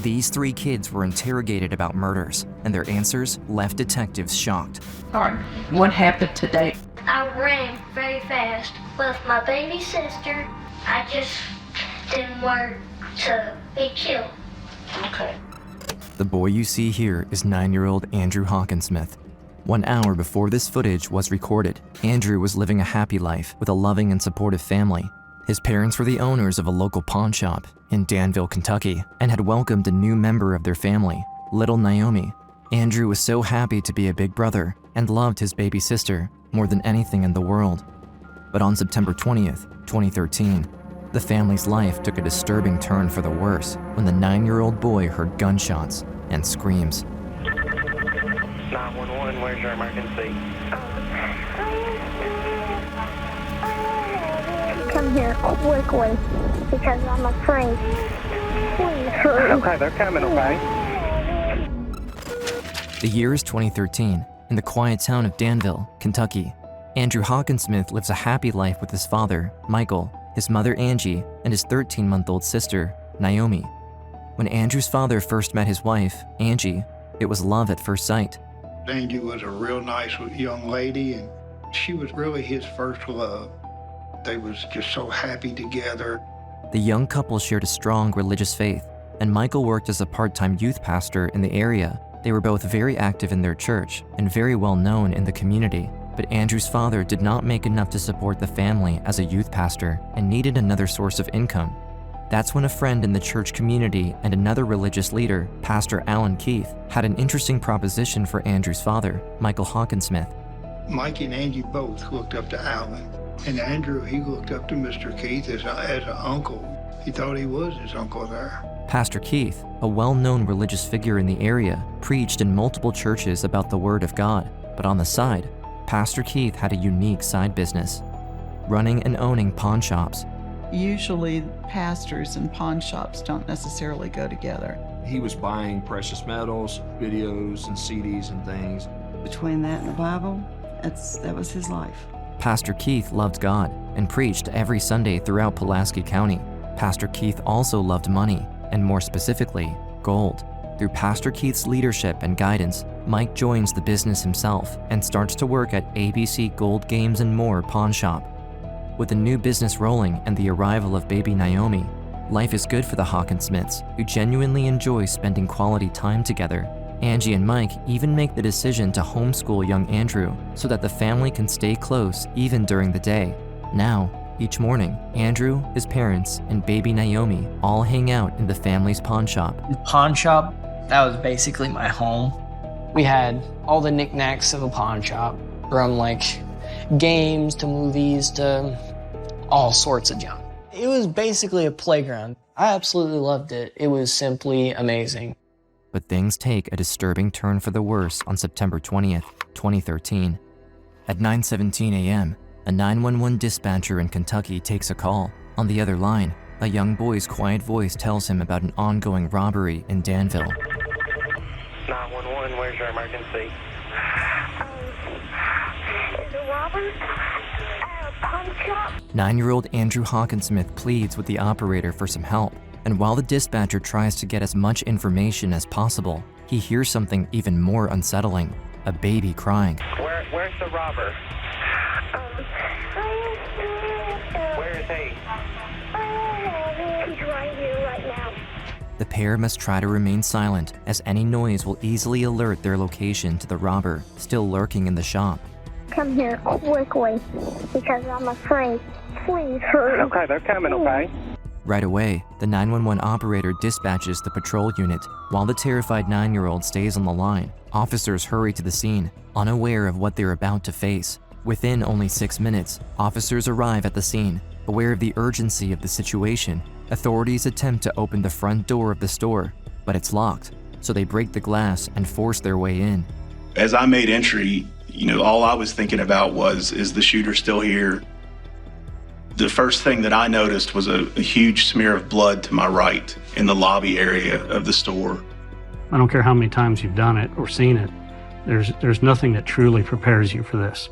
These 3 kids were interrogated about murders, and their answers left detectives shocked. All right, what happened today? I ran very fast with my baby sister. I just didn't want to be killed. Okay. The boy you see here is 9-year-old Andrew Hawkinsmith. 1 hour before this footage was recorded, Andrew was living a happy life with a loving and supportive family. His parents were the owners of a local pawn shop in Danville, Kentucky, and had welcomed a new member of their family, little Naomi. Andrew was so happy to be a big brother and loved his baby sister more than anything in the world. But on September 20th, 2013, the family's life took a disturbing turn for the worse when the 9-year-old boy heard gunshots and screams. 911, where's your emergency? Come here quickly because I'm afraid. Please hurry. Okay, they're coming, okay? The year is 2013. In the quiet town of Danville, Kentucky, Andrew Hawkinsmith lives a happy life with his father, Michael, his mother, Angie, and his 13-month-old sister, Naomi. When Andrew's father first met his wife, Angie, it was love at first sight. Angie was a real nice young lady, and she was really his first love. They was just so happy together. The young couple shared a strong religious faith, and Michael worked as a part-time youth pastor in the area. They were both very active in their church and very well known in the community, but Andrew's father did not make enough to support the family as a youth pastor and needed another source of income. That's when a friend in the church community and another religious leader, Pastor Alan Keith, had an interesting proposition for Andrew's father, Michael Hawkinsmith. Mike and Angie both looked up to Alan, and Andrew, he looked up to Mr. Keith as an uncle. He thought he was his uncle there. Pastor Keith, a well-known religious figure in the area, preached in multiple churches about the Word of God, but on the side, Pastor Keith had a unique side business, running and owning pawn shops. Usually pastors and pawn shops don't necessarily go together. He was buying precious metals, videos, and CDs and things. Between that and the Bible, that was his life. Pastor Keith loved God and preached every Sunday throughout Pulaski County. Pastor Keith also loved money, and more specifically, gold. Through Pastor Keith's leadership and guidance, Mike joins the business himself and starts to work at ABC Gold Games and More pawn shop. With the new business rolling and the arrival of baby Naomi, life is good for the Hawkinsmiths, who genuinely enjoy spending quality time together. Angie and Mike even make the decision to homeschool young Andrew so that the family can stay close even during the day. Now, each morning, Andrew, his parents, and baby Naomi all hang out in the family's pawn shop. The pawn shop, that was basically my home. We had all the knickknacks of a pawn shop, from like games to movies to all sorts of junk. It was basically a playground. I absolutely loved it. It was simply amazing. But things take a disturbing turn for the worse on September 20th, 2013. At 9:17 a.m., a 911 dispatcher in Kentucky takes a call. On the other line, a young boy's quiet voice tells him about an ongoing robbery in Danville. 911, where's your emergency? Is a robber? Pawn shop? 9-year-old Andrew Hawkinsmith pleads with the operator for some help, and while the dispatcher tries to get as much information as possible, he hears something even more unsettling, a baby crying. Where's the robber? Where is he? He's right here, right now. The pair must try to remain silent, as any noise will easily alert their location to the robber still lurking in the shop. Come here quickly because I'm afraid. Please hurry. Okay, they're coming, okay? Right away, the 911 operator dispatches the patrol unit. While the terrified 9-year-old stays on the line, officers hurry to the scene, unaware of what they're about to face. Within only 6 minutes, officers arrive at the scene. Aware of the urgency of the situation, authorities attempt to open the front door of the store, but it's locked, so they break the glass and force their way in. As I made entry, all I was thinking about was, is the shooter still here? The first thing that I noticed was a huge smear of blood to my right in the lobby area of the store. I don't care how many times you've done it or seen it, there's nothing that truly prepares you for this.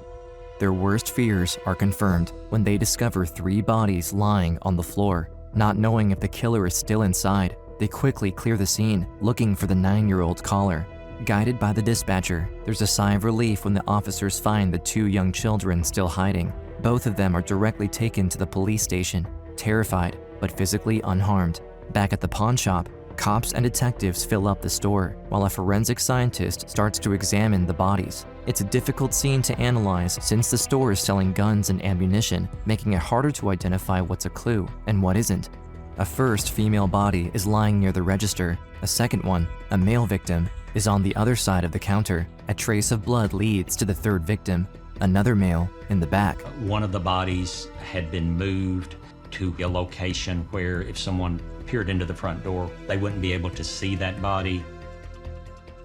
Their worst fears are confirmed when they discover 3 bodies lying on the floor. Not knowing if the killer is still inside, they They quickly clear the scene, looking for the 9-year-old caller. Guided by the dispatcher, there's a sigh of relief when the officers find the 2 young children still hiding. Both of them are directly taken to the police station, terrified but physically unharmed. Back at the pawn shop, cops and detectives fill up the store, while a forensic scientist starts to examine the bodies. It's a difficult scene to analyze since the store is selling guns and ammunition, making it harder to identify what's a clue and what isn't. A first female body is lying near the register. A second one, a male victim, is on the other side of the counter. A trace of blood leads to the third victim, another male, in the back. One of the bodies had been moved to a location where if someone peered into the front door, they wouldn't be able to see that body.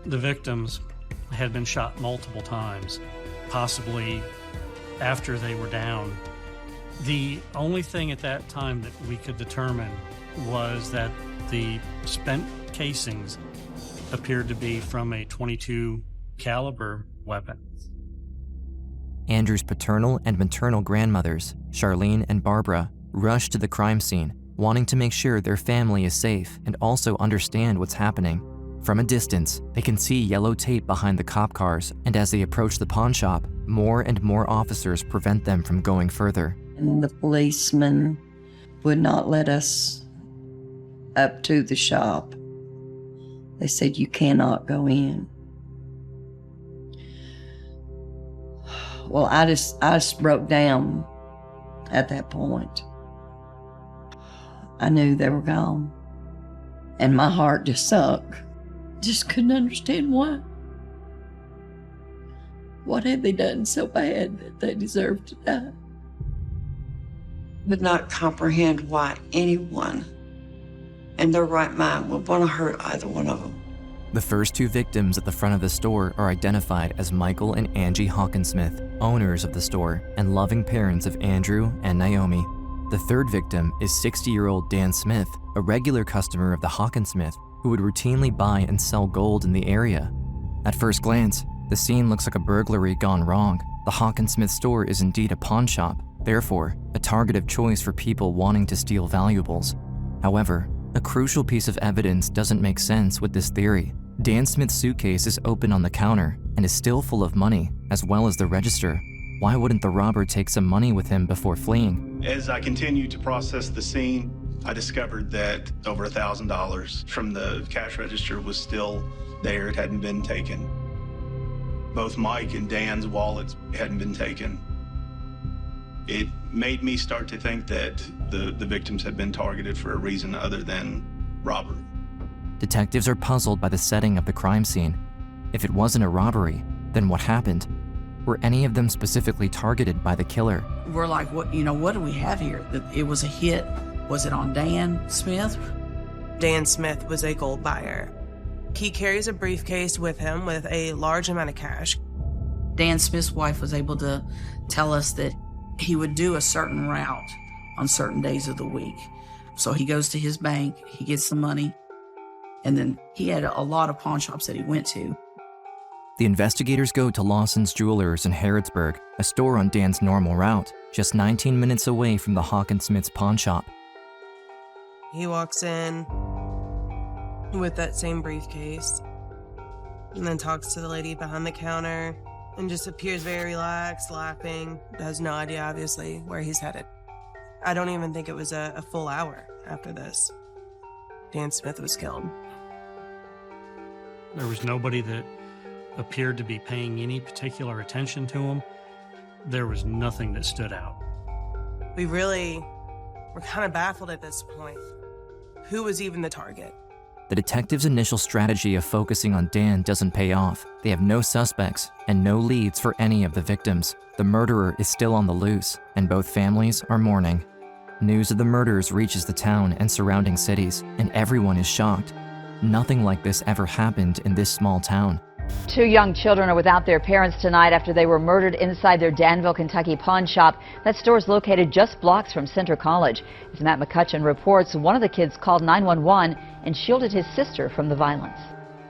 The victims had been shot multiple times, possibly after they were down. The only thing at that time that we could determine was that the spent casings appeared to be from a .22 caliber weapon. Andrew's paternal and maternal grandmothers, Charlene and Barbara, rush to the crime scene, wanting to make sure their family is safe and also understand what's happening. From a distance, they can see yellow tape behind the cop cars, and as they approach the pawn shop, more and more officers prevent them from going further. And the policeman would not let us up to the shop. They said, "You cannot go in." Well, I just broke down at that point. I knew they were gone, and my heart just sunk. Just couldn't understand why. What had they done so bad that they deserved to die? Would not comprehend why anyone in their right mind would want to hurt either one of them. The first 2 victims at the front of the store are identified as Michael and Angie Hawkinsmith, owners of the store and loving parents of Andrew and Naomi. The third victim is 60-year-old Dan Smith, a regular customer of the Hawkinsmith who would routinely buy and sell gold in the area. At first glance, the scene looks like a burglary gone wrong. The Hawkinsmith store is indeed a pawn shop, therefore a target of choice for people wanting to steal valuables. However, a crucial piece of evidence doesn't make sense with this theory. Dan Smith's suitcase is open on the counter and is still full of money, as well as the register. Why wouldn't the robber take some money with him before fleeing? As I continued to process the scene, I discovered that over $1,000 from the cash register was still there. It hadn't been taken. Both Mike and Dan's wallets hadn't been taken. It made me start to think that the victims had been targeted for a reason other than robbery. Detectives are puzzled by the setting of the crime scene. If it wasn't a robbery, then what happened? Were any of them specifically targeted by the killer? We're like, what do we have here? That it was a hit. Was it on Dan Smith? Dan Smith was a gold buyer. He carries a briefcase with him with a large amount of cash. Dan Smith's wife was able to tell us that he would do a certain route on certain days of the week. So he goes to his bank, he gets the money, and then he had a lot of pawn shops that he went to. The investigators go to Lawson's Jewelers in Harrodsburg, a store on Dan's normal route, just 19 minutes away from the Hawkinsmith's pawn shop. He walks in with that same briefcase and then talks to the lady behind the counter and just appears very relaxed, laughing. Has no idea, obviously, where he's headed. I don't even think it was a full hour after this. Dan Smith was killed. There was nobody that appeared to be paying any particular attention to him. There was nothing that stood out. We really were kind of baffled at this point. Who was even the target? The detectives' initial strategy of focusing on Dan doesn't pay off. They have no suspects and no leads for any of the victims. The murderer is still on the loose, and both families are mourning. News of the murders reaches the town and surrounding cities, and everyone is shocked. Nothing like this ever happened in this small town. 2 young children are without their parents tonight after they were murdered inside their Danville, Kentucky pawn shop. That store is located just blocks from Center College. As Matt McCutcheon reports, one of the kids called 911 and shielded his sister from the violence.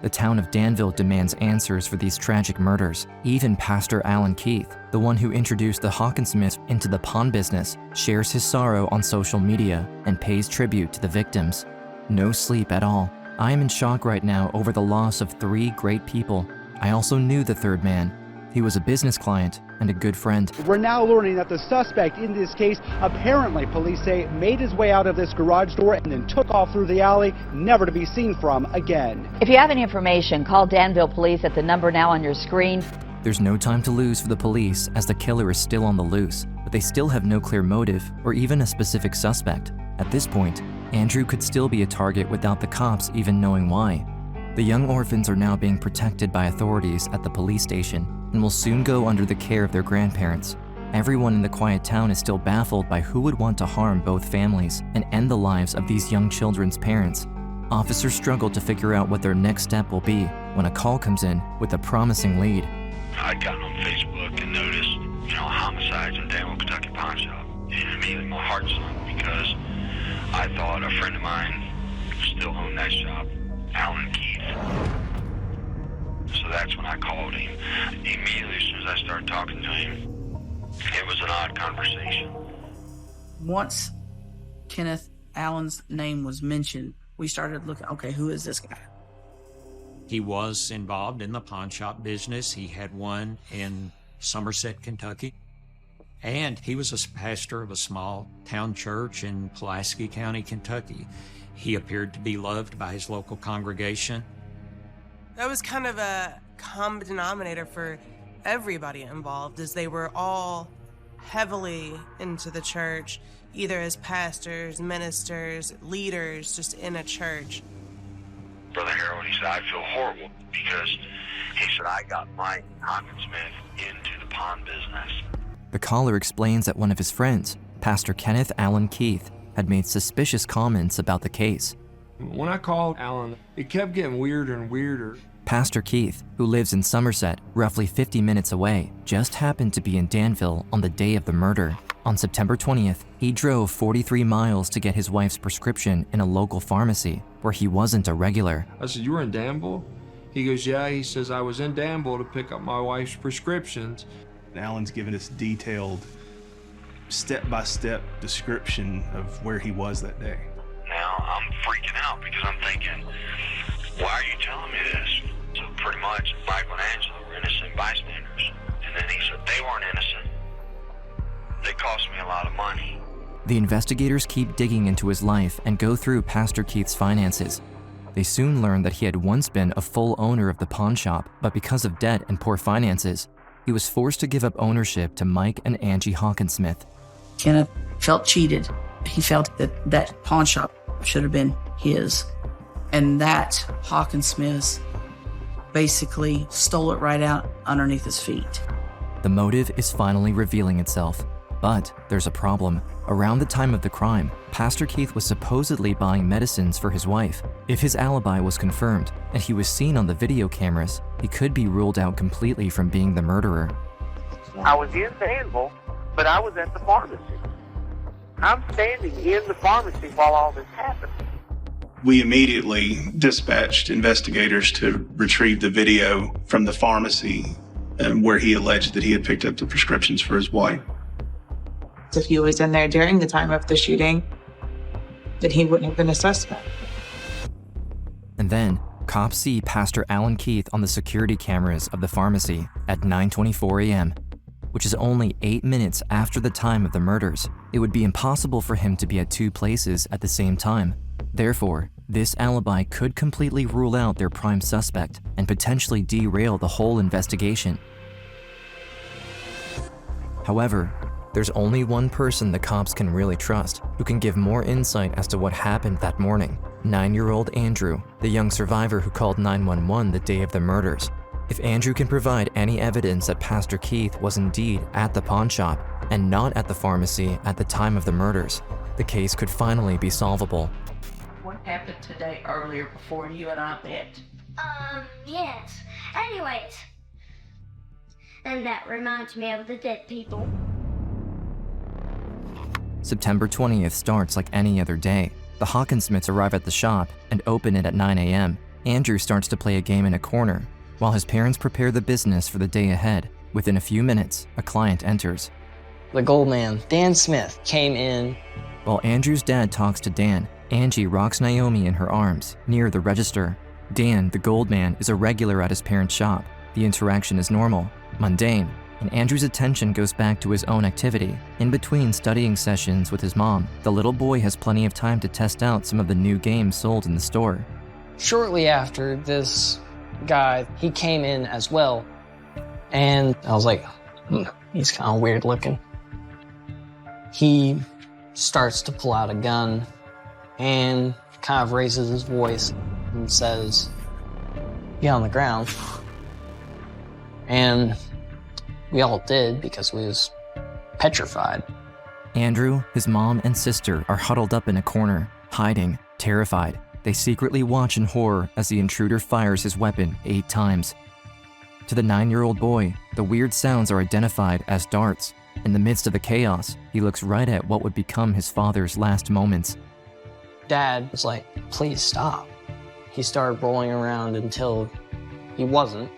The town of Danville demands answers for these tragic murders. Even Pastor Alan Keith, the one who introduced the Hawkinsmiths into the pawn business, shares his sorrow on social media and pays tribute to the victims. No sleep at all. I am in shock right now over the loss of 3 great people. I also knew the third man. He was a business client and a good friend. We're now learning that the suspect in this case, apparently police say, made his way out of this garage door and then took off through the alley, never to be seen from again. If you have any information, call Danville Police at the number now on your screen. There's no time to lose for the police as the killer is still on the loose, but they still have no clear motive or even a specific suspect. At this point, Andrew could still be a target without the cops even knowing why. The young orphans are now being protected by authorities at the police station and will soon go under the care of their grandparents. Everyone in the quiet town is still baffled by who would want to harm both families and end the lives of these young children's parents. Officers struggle to figure out what their next step will be when a call comes in with a promising lead. I'd gotten on Facebook and noticed, homicides in Danville, Kentucky pawn shop. And immediately my heart sunk because I thought a friend of mine still owned that shop, Alan Keith. So that's when I called him. Immediately, as soon as I started talking to him, it was an odd conversation. Once Kenneth Allen's name was mentioned, we started looking, okay, who is this guy? He was involved in the pawn shop business. He had one in Somerset, Kentucky. And he was a pastor of a small town church in Pulaski County, Kentucky. He appeared to be loved by his local congregation. That was kind of a common denominator for everybody involved, as they were all heavily into the church, either as pastors, ministers, leaders, just in a church. Brother Harold, he said, I feel horrible because he said, I got Mike Hawkinsmith into the pawn business. The caller explains that one of his friends, Pastor Kenneth Allen Keith, had made suspicious comments about the case. When I called Alan, it kept getting weirder and weirder. Pastor Keith, who lives in Somerset, roughly 50 minutes away, just happened to be in Danville on the day of the murder. On September 20th, he drove 43 miles to get his wife's prescription in a local pharmacy where he wasn't a regular. I said, you were in Danville? He goes, yeah. He says, I was in Danville to pick up my wife's prescriptions. Alan's given us detailed, step-by-step description of where he was that day. Now I'm freaking out because I'm thinking, why are you telling me this? So pretty much Michael and Angela were innocent bystanders. And then he said they weren't innocent. They cost me a lot of money. The investigators keep digging into his life and go through Pastor Keith's finances. They soon learn that he had once been a full owner of the pawn shop, but because of debt and poor finances, he was forced to give up ownership to Mike and Angie Hawkinsmith. Kenneth felt cheated. He felt that that pawn shop should have been his. And that Hawkinsmiths basically stole it right out underneath his feet. The motive is finally revealing itself. But there's a problem. Around the time of the crime, Pastor Keith was supposedly buying medicines for his wife. If his alibi was confirmed and he was seen on the video cameras, he could be ruled out completely from being the murderer. I was in Danville, but I was at the pharmacy. I'm standing in the pharmacy while all this happened. We immediately dispatched investigators to retrieve the video from the pharmacy where he alleged that he had picked up the prescriptions for his wife. If he was in there during the time of the shooting, then he wouldn't have been a suspect. And then, cops see Pastor Allen Keith on the security cameras of the pharmacy at 9:24 a.m., which is only 8 minutes after the time of the murders. It would be impossible for him to be at 2 places at the same time. Therefore, this alibi could completely rule out their prime suspect and potentially derail the whole investigation. However, there's only one person the cops can really trust who can give more insight as to what happened that morning. 9-year-old Andrew, the young survivor who called 911 the day of the murders. If Andrew can provide any evidence that Pastor Keith was indeed at the pawn shop and not at the pharmacy at the time of the murders, the case could finally be solvable. What happened today earlier before you and I met? Yes. Anyways. And that reminds me of the dead people. September 20th starts like any other day. The Hawkinsmiths arrive at the shop and open it at 9 a.m. Andrew starts to play a game in a corner, while his parents prepare the business for the day ahead. Within a few minutes, a client enters. The gold man, Dan Smith, came in. While Andrew's dad talks to Dan, Angie rocks Naomi in her arms, near the register. Dan, the gold man, is a regular at his parents' shop. The interaction is normal, mundane, and Andrew's attention goes back to his own activity. In between studying sessions with his mom, the little boy has plenty of time to test out some of the new games sold in the store. Shortly after, this guy, he came in as well, and I was like, he's kind of weird looking. He starts to pull out a gun and kind of raises his voice and says, "Get on the ground." And we all did because we was petrified. Andrew, his mom, and sister are huddled up in a corner, hiding, terrified. They secretly watch in horror as the intruder fires his weapon 8 times. To the 9-year-old boy, the weird sounds are identified as darts. In the midst of the chaos, he looks right at what would become his father's last moments. Dad was like, "Please stop." He started rolling around until he wasn't.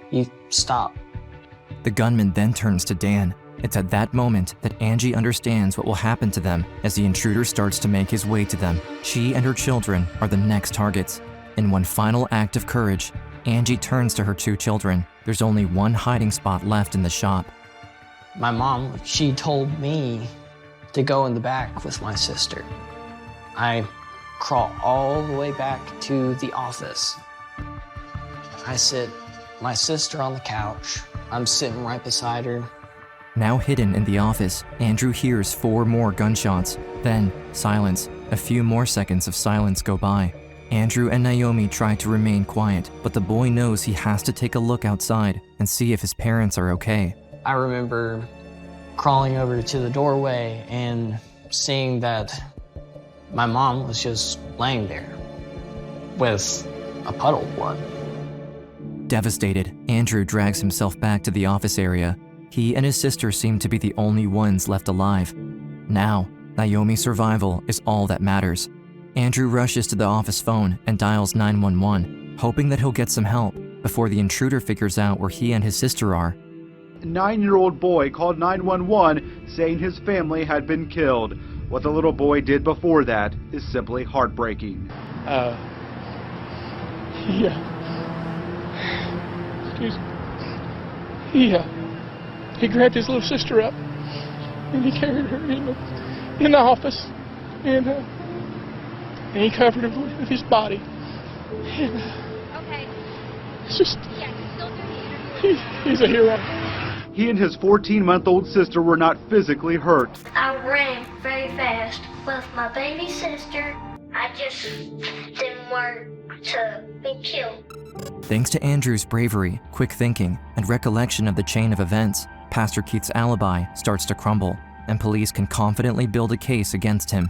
He stopped. The gunman then turns to Dan. It's at that moment that Angie understands what will happen to them as the intruder starts to make his way to them. She and her children are the next targets. In one final act of courage, Angie turns to her 2 children. There's only one hiding spot left in the shop. My mom, she told me to go in the back with my sister. I crawl all the way back to the office. I sit my sister on the couch. I'm sitting right beside her. Now hidden in the office, Andrew hears 4 more gunshots. Then, silence. A few more seconds of silence go by. Andrew and Naomi try to remain quiet, but the boy knows he has to take a look outside and see if his parents are okay. I remember crawling over to the doorway and seeing that my mom was just laying there with a puddle of blood. Devastated, Andrew drags himself back to the office area. He and his sister seem to be the only ones left alive. Now, Naomi's survival is all that matters. Andrew rushes to the office phone and dials 911, hoping that he'll get some help before the intruder figures out where he and his sister are. A 9-year-old boy called 911 saying his family had been killed. What the little boy did before that is simply heartbreaking. He grabbed his little sister up and he carried her in the office and he covered her with his body. And, Okay. It's just, he's a hero. He and his 14-month-old sister were not physically hurt. I ran very fast with my baby sister. I just didn't want to be killed. Thanks to Andrew's bravery, quick thinking, and recollection of the chain of events, Pastor Keith's alibi starts to crumble, and police can confidently build a case against him.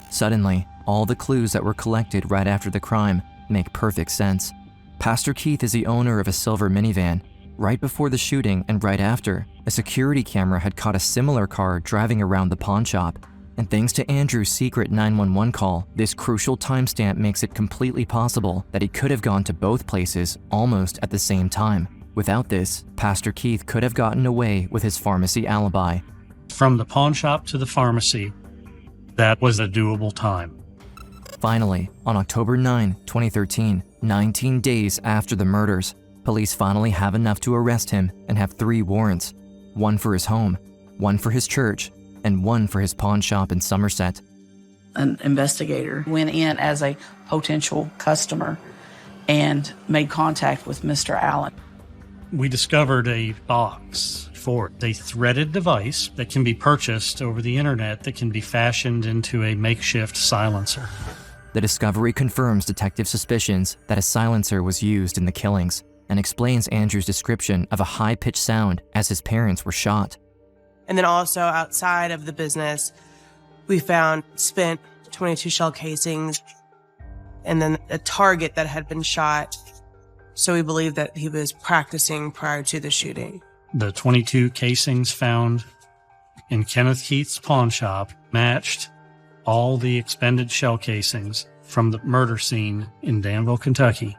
Suddenly, all the clues that were collected right after the crime make perfect sense. Pastor Keith is the owner of a silver minivan. Right before the shooting and right after, a security camera had caught a similar car driving around the pawn shop. And thanks to Andrew's secret 911 call, this crucial timestamp makes it completely possible that he could have gone to both places almost at the same time. Without this, Pastor Keith could have gotten away with his pharmacy alibi. From the pawn shop to the pharmacy, that was a doable time. Finally, on October 9, 2013, 19 days after the murders, police finally have enough to arrest him and have 3 warrants. 1 for his home, 1 for his church, and 1 for his pawn shop in Somerset. An investigator went in as a potential customer and made contact with Mr. Allen. We discovered a box for a threaded device that can be purchased over the internet that can be fashioned into a makeshift silencer. The discovery confirms detective suspicions that a silencer was used in the killings and explains Andrew's description of a high-pitched sound as his parents were shot. And then also outside of the business, we found spent 22 shell casings and then a target that had been shot. So we believe that he was practicing prior to the shooting. The 22 casings found in Kenneth Keith's pawn shop matched all the expended shell casings from the murder scene in Danville, Kentucky.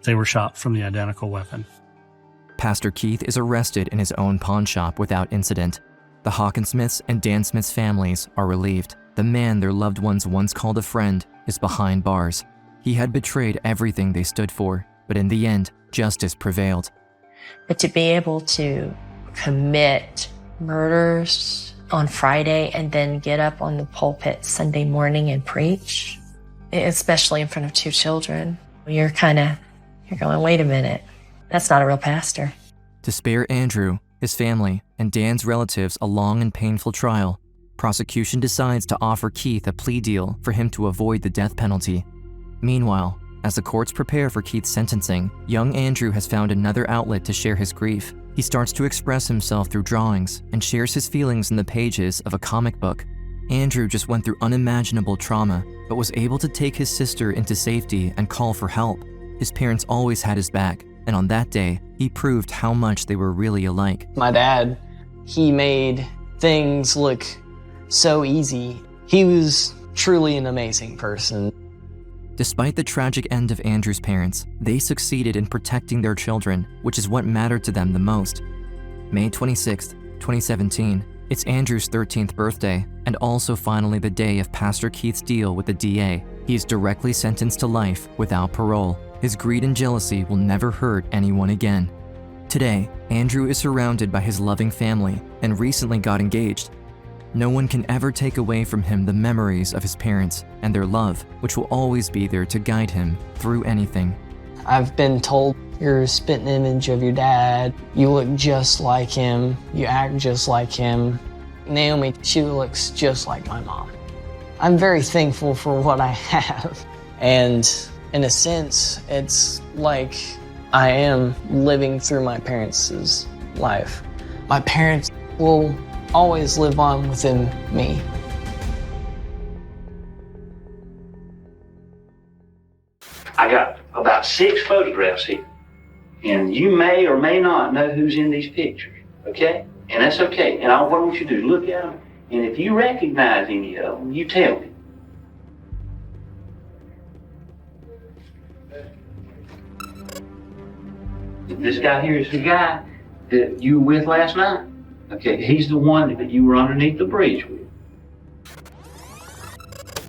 They were shot from the identical weapon. Pastor Keith is arrested in his own pawn shop without incident. The Hawkinsmiths and Dan Smith's families are relieved. The man their loved ones once called a friend is behind bars. He had betrayed everything they stood for, but in the end, justice prevailed. But to be able to commit murders on Friday and then get up on the pulpit Sunday morning and preach, especially in front of 2 children, you're going, wait a minute, that's not a real pastor. To spare Andrew, his family, and Dan's relatives a long and painful trial, prosecution decides to offer Keith a plea deal for him to avoid the death penalty. Meanwhile, as the courts prepare for Keith's sentencing, young Andrew has found another outlet to share his grief. He starts to express himself through drawings and shares his feelings in the pages of a comic book. Andrew just went through unimaginable trauma, but was able to take his sister into safety and call for help. His parents always had his back, and on that day, he proved how much they were really alike. My dad, he made things look so easy. He was truly an amazing person. Despite the tragic end of Andrew's parents, they succeeded in protecting their children, which is what mattered to them the most. May 26, 2017, it's Andrew's 13th birthday, and also finally the day of Pastor Keith's deal with the DA. He is directly sentenced to life without parole. His greed and jealousy will never hurt anyone again. Today, Andrew is surrounded by his loving family and recently got engaged. No one can ever take away from him the memories of his parents and their love, which will always be there to guide him through anything. I've been told you're a spitting image of your dad. You look just like him. You act just like him. Naomi, she looks just like my mom. I'm very thankful for what I have. And in a sense, it's like I am living through my parents' life. My parents will always live on within me. I got about 6 photographs here, and you may or may not know who's in these pictures, okay? And that's okay. And what I want you to do, look at them, and if you recognize any of them, you tell me. This guy here is the guy that you were with last night. Okay, he's the one that you were underneath the bridge with.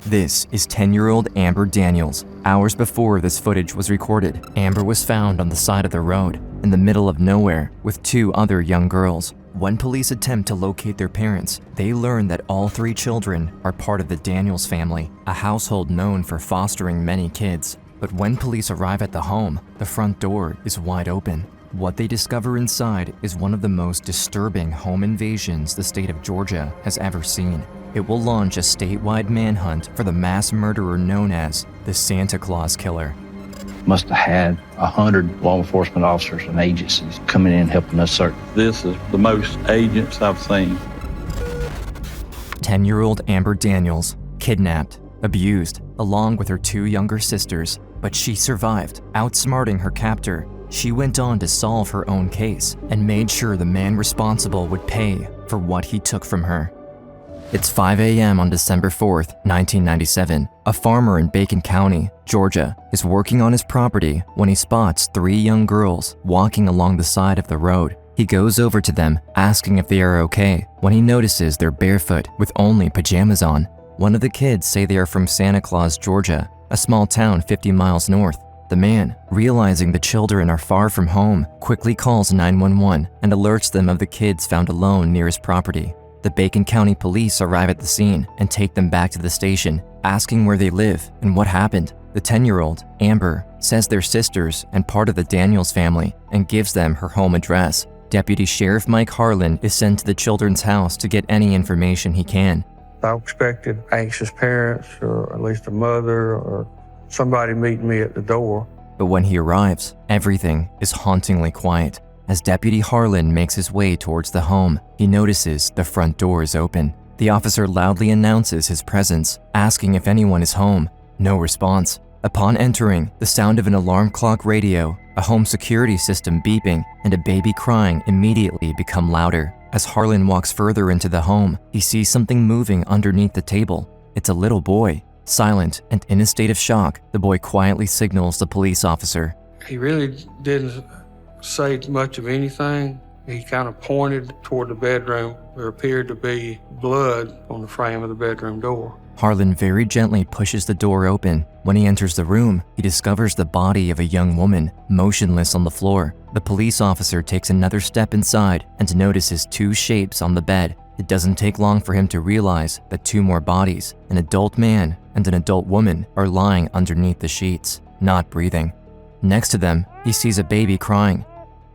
This is 10-year-old Amber Daniels. Hours before this footage was recorded, Amber was found on the side of the road, in the middle of nowhere, with 2 other young girls. When police attempt to locate their parents, they learn that all 3 children are part of the Daniels family, a household known for fostering many kids. But when police arrive at the home, the front door is wide open. What they discover inside is one of the most disturbing home invasions the state of Georgia has ever seen. It will launch a statewide manhunt for the mass murderer known as the Santa Claus Killer. Must have had 100 law enforcement officers and agencies coming in helping us search. This is the most agents I've seen. 10-year-old Amber Daniels, kidnapped, abused, along with her 2 younger sisters, but she survived, outsmarting her captor. She went on to solve her own case and made sure the man responsible would pay for what he took from her. It's 5 a.m. on December 4th, 1997. A farmer in Bacon County, Georgia, is working on his property when he spots 3 young girls walking along the side of the road. He goes over to them, asking if they are okay, when he notices they're barefoot with only pajamas on. One of the kids say they are from Santa Claus, Georgia, a small town 50 miles north. The man, realizing the children are far from home, quickly calls 911 and alerts them of the kids found alone near his property. The Bacon County police arrive at the scene and take them back to the station, asking where they live and what happened. The 10-year-old, Amber, says they're sisters and part of the Daniels family and gives them her home address. Deputy Sheriff Mike Harlan is sent to the children's house to get any information he can. I expected anxious parents, or at least a mother, or somebody meeting me at the door. But when he arrives, everything is hauntingly quiet. As Deputy Harlan makes his way towards the home, he notices the front door is open. The officer loudly announces his presence, asking if anyone is home. No response. Upon entering, the sound of an alarm clock radio, a home security system beeping, and a baby crying immediately become louder. As Harlan walks further into the home, he sees something moving underneath the table. It's a little boy. Silent and in a state of shock, the boy quietly signals the police officer. He really didn't say much of anything. He kind of pointed toward the bedroom. There appeared to be blood on the frame of the bedroom door. Harlan very gently pushes the door open. When he enters the room, he discovers the body of a young woman, motionless on the floor. The police officer takes another step inside and notices two shapes on the bed. It doesn't take long for him to realize that two more bodies, an adult man and an adult woman, are lying underneath the sheets, not breathing. Next to them, he sees a baby crying.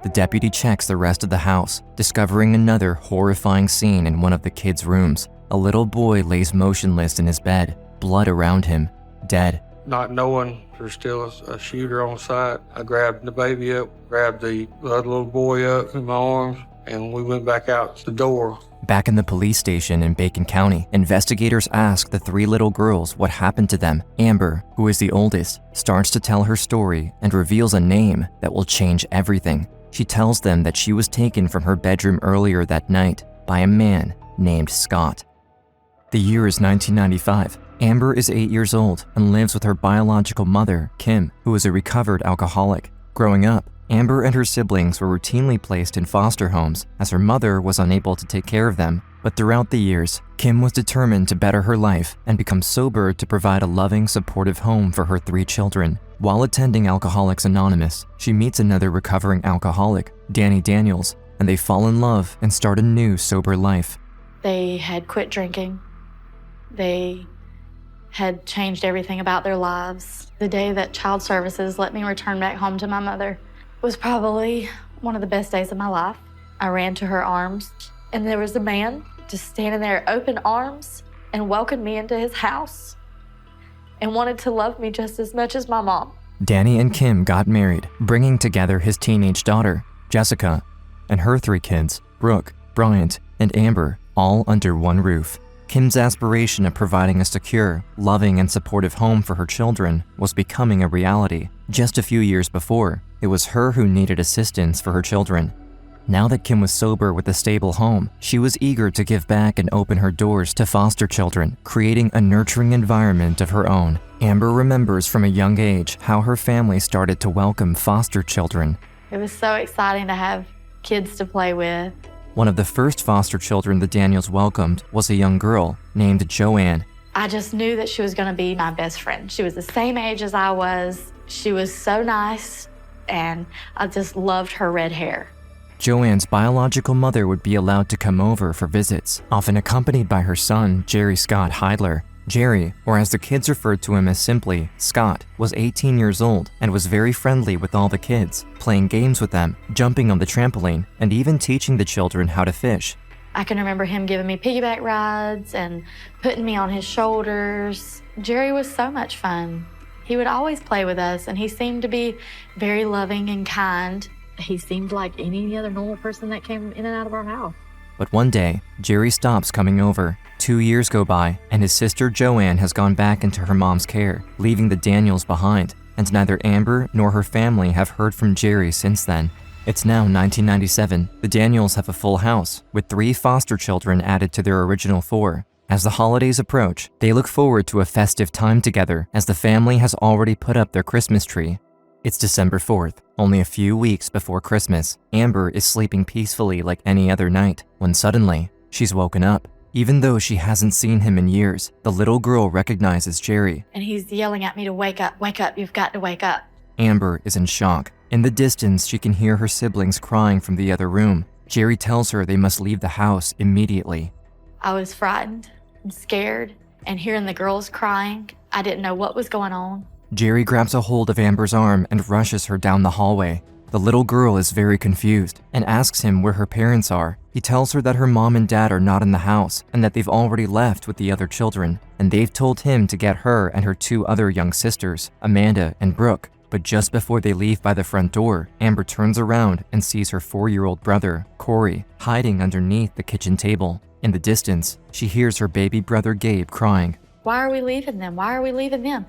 The deputy checks the rest of the house, discovering another horrifying scene in one of the kids' rooms. A little boy lays motionless in his bed, blood around him, dead. Not knowing there's still a shooter on site, I grabbed the baby up, grabbed the other little boy up in my arms, and we went back out the door. Back in the police station in Bacon County, investigators ask the three little girls what happened to them. Amber, who is the oldest, starts to tell her story and reveals a name that will change everything. She tells them that she was taken from her bedroom earlier that night by a man named Scott. The year is 1995. Amber is 8 years old and lives with her biological mother, Kim, who is a recovered alcoholic. Growing up, Amber and her siblings were routinely placed in foster homes as her mother was unable to take care of them. But throughout the years, Kim was determined to better her life and become sober to provide a loving, supportive home for her 3 children. While attending Alcoholics Anonymous, she meets another recovering alcoholic, Danny Daniels, and they fall in love and start a new sober life. They had quit drinking. They had changed everything about their lives. The day that Child Services let me return back home to my mother was probably one of the best days of my life. I ran to her arms, and there was a man just standing there, open arms, and welcomed me into his house and wanted to love me just as much as my mom. Danny and Kim got married, bringing together his teenage daughter, Jessica, and her 3 kids, Brooke, Bryant, and Amber, all under one roof. Kim's aspiration of providing a secure, loving, and supportive home for her children was becoming a reality. Just a few years before, it was her who needed assistance for her children. Now that Kim was sober with a stable home, she was eager to give back and open her doors to foster children, creating a nurturing environment of her own. Amber remembers from a young age how her family started to welcome foster children. It was so exciting to have kids to play with. One of the first foster children the Daniels welcomed was a young girl named Joanne. I just knew that she was going to be my best friend. She was the same age as I was. She was so nice, and I just loved her red hair. Joanne's biological mother would be allowed to come over for visits, often accompanied by her son, Jerry Scott Heidler. Jerry, or as the kids referred to him as simply, Scott, was 18 years old and was very friendly with all the kids, playing games with them, jumping on the trampoline, and even teaching the children how to fish. I can remember him giving me piggyback rides and putting me on his shoulders. Jerry was so much fun. He would always play with us, and he seemed to be very loving and kind. He seemed like any other normal person that came in and out of our house. But one day, Jerry stops coming over. 2 years go by, and his sister Joanne has gone back into her mom's care, leaving the Daniels behind, and neither Amber nor her family have heard from Jerry since then. It's now 1997. The Daniels have a full house, with 3 foster children added to their original 4. As the holidays approach, they look forward to a festive time together, as the family has already put up their Christmas tree. It's December 4th, only a few weeks before Christmas. Amber is sleeping peacefully like any other night, when suddenly, she's woken up. Even though she hasn't seen him in years, the little girl recognizes Jerry. And he's yelling at me to wake up, you've got to wake up. Amber is in shock. In the distance, she can hear her siblings crying from the other room. Jerry tells her they must leave the house immediately. I was frightened and scared, and hearing the girls crying, I didn't know what was going on. Jerry grabs a hold of Amber's arm and rushes her down the hallway. The little girl is very confused and asks him where her parents are. He tells her that her mom and dad are not in the house and that they've already left with the other children, and they've told him to get her and her 2 other young sisters, Amanda and Brooke. But just before they leave by the front door, Amber turns around and sees her 4-year-old brother, Corey, hiding underneath the kitchen table. In the distance, she hears her baby brother Gabe crying. Why are we leaving them? Why are we leaving them?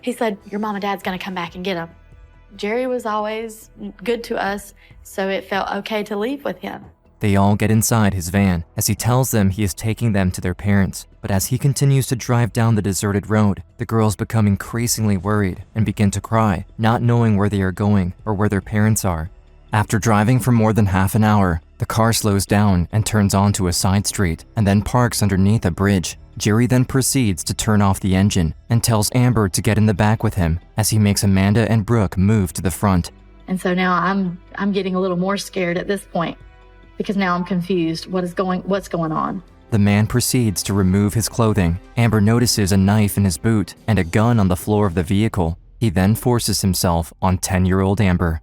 He said, your mom and dad's gonna come back and get them. Jerry was always good to us, so it felt okay to leave with him. They all get inside his van as he tells them he is taking them to their parents. But as he continues to drive down the deserted road, the girls become increasingly worried and begin to cry, not knowing where they are going or where their parents are. After driving for more than half an hour, The car slows down and turns onto a side street and then parks underneath a bridge. Jerry then proceeds to turn off the engine and tells Amber to get in the back with him as he makes Amanda and Brooke move to the front. And so now I'm getting a little more scared at this point because now I'm confused. What's going on? The man proceeds to remove his clothing. Amber notices a knife in his boot and a gun on the floor of the vehicle. He then forces himself on 10-year-old Amber.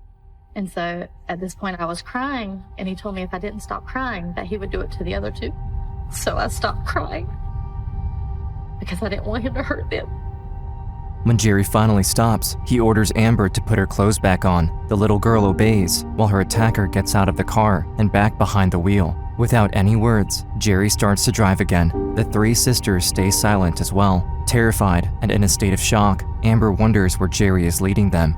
And so at this point I was crying, and he told me if I didn't stop crying that he would do it to the other two. So I stopped crying because I didn't want him to hurt them. When Jerry finally stops, he orders Amber to put her clothes back on. The little girl obeys while her attacker gets out of the car and back behind the wheel. Without any words, Jerry starts to drive again. The three sisters stay silent as well. Terrified and in a state of shock, Amber wonders where Jerry is leading them.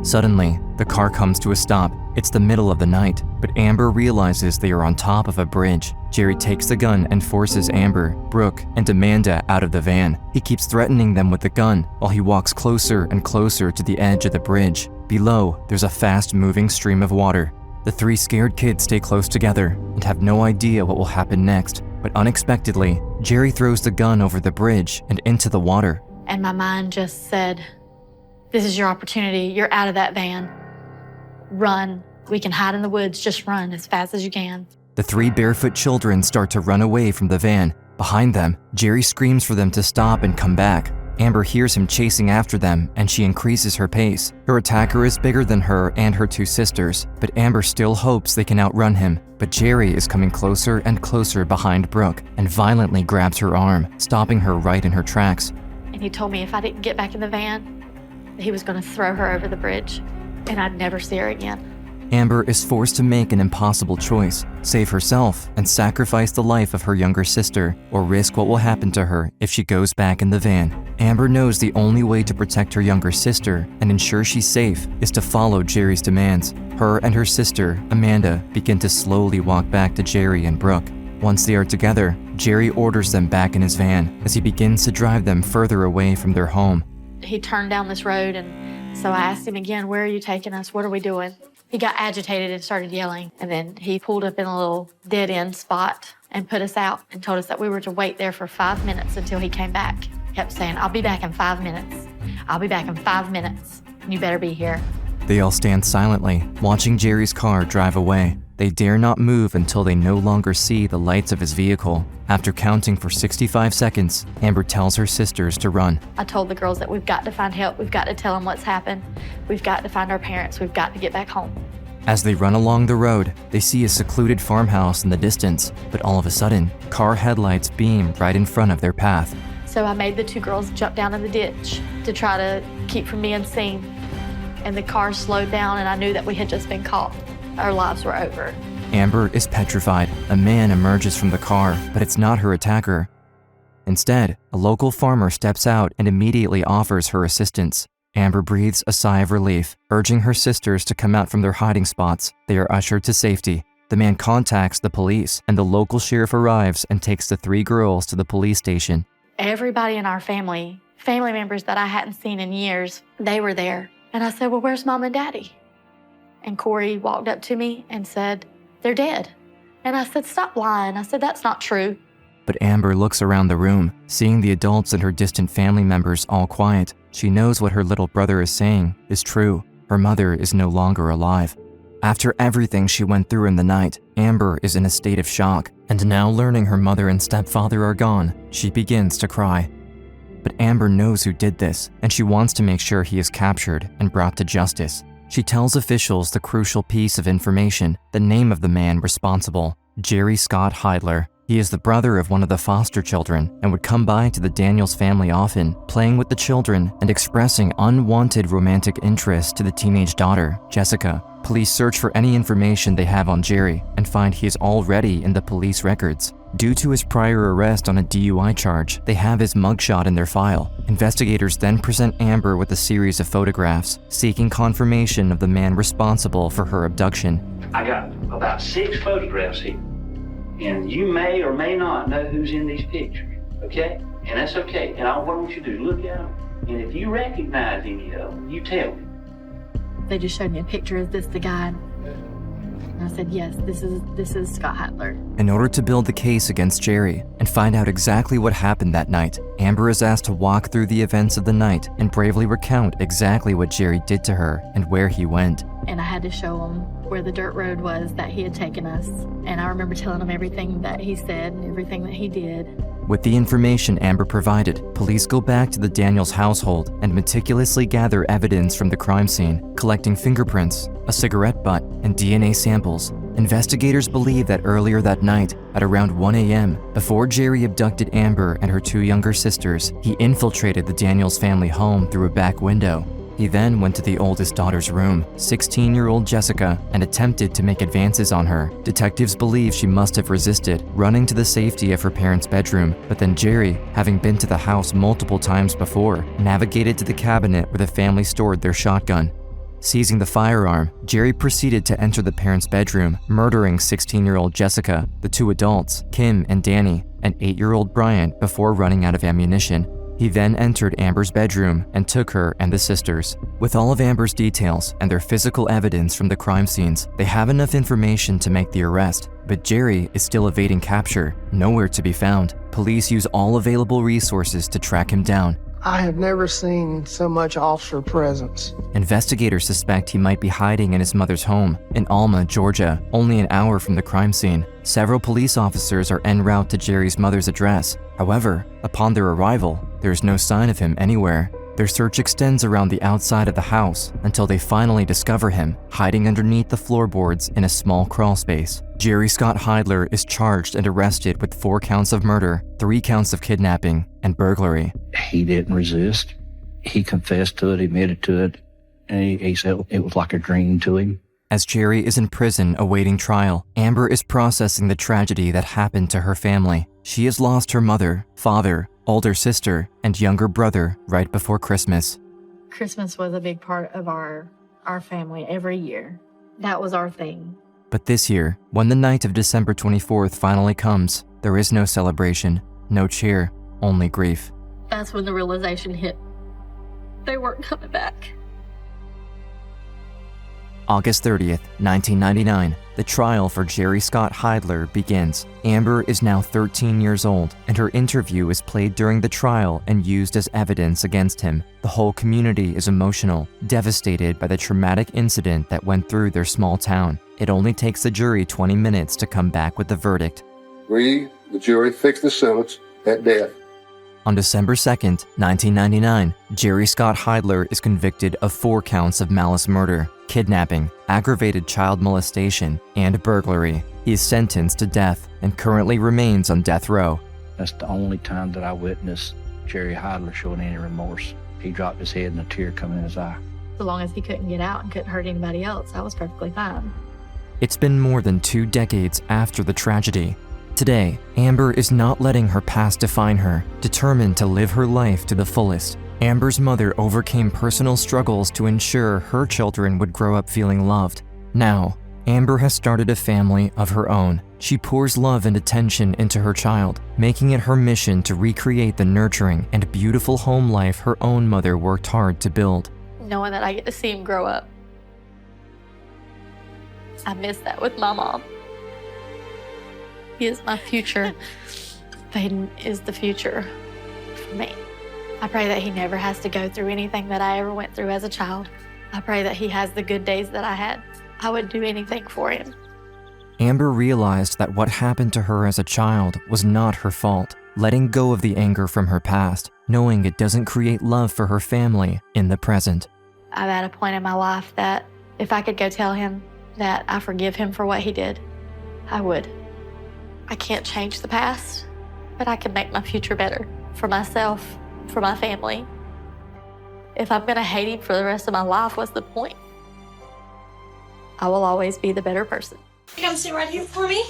Suddenly, the car comes to a stop. It's the middle of the night, but Amber realizes they are on top of a bridge. Jerry takes the gun and forces Amber, Brooke, and Amanda out of the van. He keeps threatening them with the gun while he walks closer and closer to the edge of the bridge. Below, there's a fast-moving stream of water. The three scared kids stay close together and have no idea what will happen next. But unexpectedly, Jerry throws the gun over the bridge and into the water. And my mind just said, this is your opportunity. You're out of that van. Run. We can hide in the woods. Just run as fast as you can. The three barefoot children start to run away from the van. Behind them, Jerry screams for them to stop and come back. Amber hears him chasing after them, and she increases her pace. Her attacker is bigger than her and her two sisters, but Amber still hopes they can outrun him. But Jerry is coming closer and closer behind Brooke and violently grabs her arm, stopping her right in her tracks. And he told me if I didn't get back in the van, he was going to throw her over the bridge, and I'd never see her again. Amber is forced to make an impossible choice: save herself and sacrifice the life of her younger sister, or risk what will happen to her if she goes back in the van. Amber knows the only way to protect her younger sister and ensure she's safe is to follow Jerry's demands. Her and her sister, Amanda, begin to slowly walk back to Jerry and Brooke. Once they are together, Jerry orders them back in his van as he begins to drive them further away from their home. He turned down this road, and so I asked him again, where are you taking us? What are we doing? He got agitated and started yelling, and then he pulled up in a little dead-end spot and put us out and told us that we were to wait there for 5 minutes until he came back. He kept saying, I'll be back in 5 minutes. I'll be back in 5 minutes. You better be here. They all stand silently, watching Jerry's car drive away. They dare not move until they no longer see the lights of his vehicle. After counting for 65 seconds, Amber tells her sisters to run. I told the girls that we've got to find help. We've got to tell them what's happened. We've got to find our parents. We've got to get back home. As they run along the road, they see a secluded farmhouse in the distance, but all of a sudden, car headlights beam right in front of their path. So I made the two girls jump down in the ditch to try to keep from being seen. And the car slowed down, and I knew that we had just been caught. Our lives were over. Amber is petrified. A man emerges from the car, but it's not her attacker. Instead, a local farmer steps out and immediately offers her assistance. Amber breathes a sigh of relief, urging her sisters to come out from their hiding spots. They are ushered to safety. The man contacts the police, and the local sheriff arrives and takes the three girls to the police station. Everybody in our family members that I hadn't seen in years, they were there. And I said, well, where's Mom and Daddy? And Corey walked up to me and said, they're dead. And I said, stop lying. I said, that's not true. But Amber looks around the room, seeing the adults and her distant family members all quiet. She knows what her little brother is saying is true. Her mother is no longer alive. After everything she went through in the night, Amber is in a state of shock, and now learning her mother and stepfather are gone, she begins to cry. But Amber knows who did this, and she wants to make sure he is captured and brought to justice. She tells officials the crucial piece of information, the name of the man responsible, Jerry Scott Heidler. He is the brother of one of the foster children and would come by to the Daniels family often, playing with the children and expressing unwanted romantic interest to the teenage daughter, Jessica. Police search for any information they have on Jerry and find he is already in the police records. Due to his prior arrest on a DUI charge, they have his mugshot in their file. Investigators then present Amber with a series of photographs, seeking confirmation of the man responsible for her abduction. I got about 6 photographs here, and you may or may not know who's in these pictures, okay? And that's okay. And what I want you to do, look at them, and if you recognize any of them, you tell me. They just showed me a picture. Is this the guy? And I said, yes, this is Scott Heitler. In order to build the case against Jerry and find out exactly what happened that night, Amber is asked to walk through the events of the night and bravely recount exactly what Jerry did to her and where he went. And I had to show him where the dirt road was that he had taken us. And I remember telling him everything that he said and everything that he did. With the information Amber provided, police go back to the Daniels household and meticulously gather evidence from the crime scene, collecting fingerprints, a cigarette butt, and DNA samples. Investigators believe that earlier that night, at around 1 a.m., before Jerry abducted Amber and her 2 younger sisters, he infiltrated the Daniels family home through a back window. He then went to the oldest daughter's room, 16-year-old Jessica, and attempted to make advances on her. Detectives believe she must have resisted, running to the safety of her parents' bedroom, but then Jerry, having been to the house multiple times before, navigated to the cabinet where the family stored their shotgun. Seizing the firearm, Jerry proceeded to enter the parents' bedroom, murdering 16-year-old Jessica, the 2 adults, Kim and Danny, and 8-year-old Brian before running out of ammunition. He then entered Amber's bedroom and took her and the sisters. With all of Amber's details and their physical evidence from the crime scenes, they have enough information to make the arrest. But Jerry is still evading capture, nowhere to be found. Police use all available resources to track him down. I have never seen so much officer presence. Investigators suspect he might be hiding in his mother's home in Alma, Georgia, only an hour from the crime scene. Several police officers are en route to Jerry's mother's address. However, upon their arrival, there is no sign of him anywhere. Their search extends around the outside of the house until they finally discover him hiding underneath the floorboards in a small crawl space. Jerry Scott Heitler is charged and arrested with 4 counts of murder, 3 counts of kidnapping, and burglary. He didn't resist. He confessed to it, admitted to it, and he said it was like a dream to him. As Jerry is in prison awaiting trial, Amber is processing the tragedy that happened to her family. She has lost her mother, father, older sister, and younger brother right before Christmas. Christmas was a big part of our family every year. That was our thing. But this year, when the night of December 24th finally comes, there is no celebration, no cheer, only grief. That's when the realization hit. They weren't coming back. August 30th, 1999, the trial for Jerry Scott Heitler begins. Amber is now 13 years old, and her interview is played during the trial and used as evidence against him. The whole community is emotional, devastated by the traumatic incident that went through their small town. It only takes the jury 20 minutes to come back with the verdict. We, the jury, fix the sentence at death. On December 2nd, 1999, Jerry Scott Heitler is convicted of 4 counts of malice murder, kidnapping, aggravated child molestation, and burglary. He is sentenced to death and currently remains on death row. That's the only time that I witnessed Jerry Heitler showing any remorse. He dropped his head and a tear coming in his eye. So long as he couldn't get out and couldn't hurt anybody else, I was perfectly fine. It's been more than 2 decades after the tragedy. Today, Amber is not letting her past define her, determined to live her life to the fullest. Amber's mother overcame personal struggles to ensure her children would grow up feeling loved. Now, Amber has started a family of her own. She pours love and attention into her child, making it her mission to recreate the nurturing and beautiful home life her own mother worked hard to build. Knowing that I get to see him grow up. I miss that with my mom. He is my future. Faden is the future for me. I pray that he never has to go through anything that I ever went through as a child. I pray that he has the good days that I had. I would do anything for him. Amber realized that what happened to her as a child was not her fault, letting go of the anger from her past, knowing it doesn't create love for her family in the present. I'm at a point in my life that if I could go tell him that I forgive him for what he did, I would. I can't change the past, but I can make my future better for myself, for my family. If I'm gonna hate him for the rest of my life, what's the point? I will always be the better person. Come sit right here for me.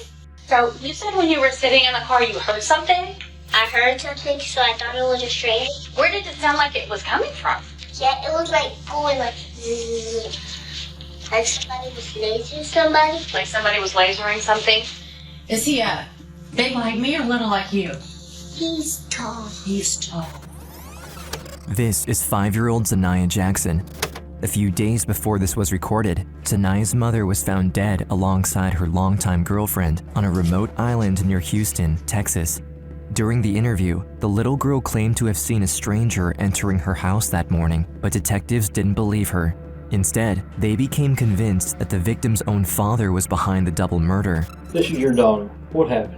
So you said when you were sitting in the car you heard something? I heard something, so I thought it was a train. Where did it sound like it was coming from? Yeah, it was like going like zzz. Like somebody was lasering somebody. Like somebody was lasering something? Is he big like me or little like you? He's tall. He's tall. This is 5-year-old Zanaya Jackson. A few days before this was recorded, Tanai's mother was found dead alongside her longtime girlfriend on a remote island near Houston, Texas. During the interview, the little girl claimed to have seen a stranger entering her house that morning, but detectives didn't believe her. Instead, they became convinced that the victim's own father was behind the double murder. This is your daughter. What happened?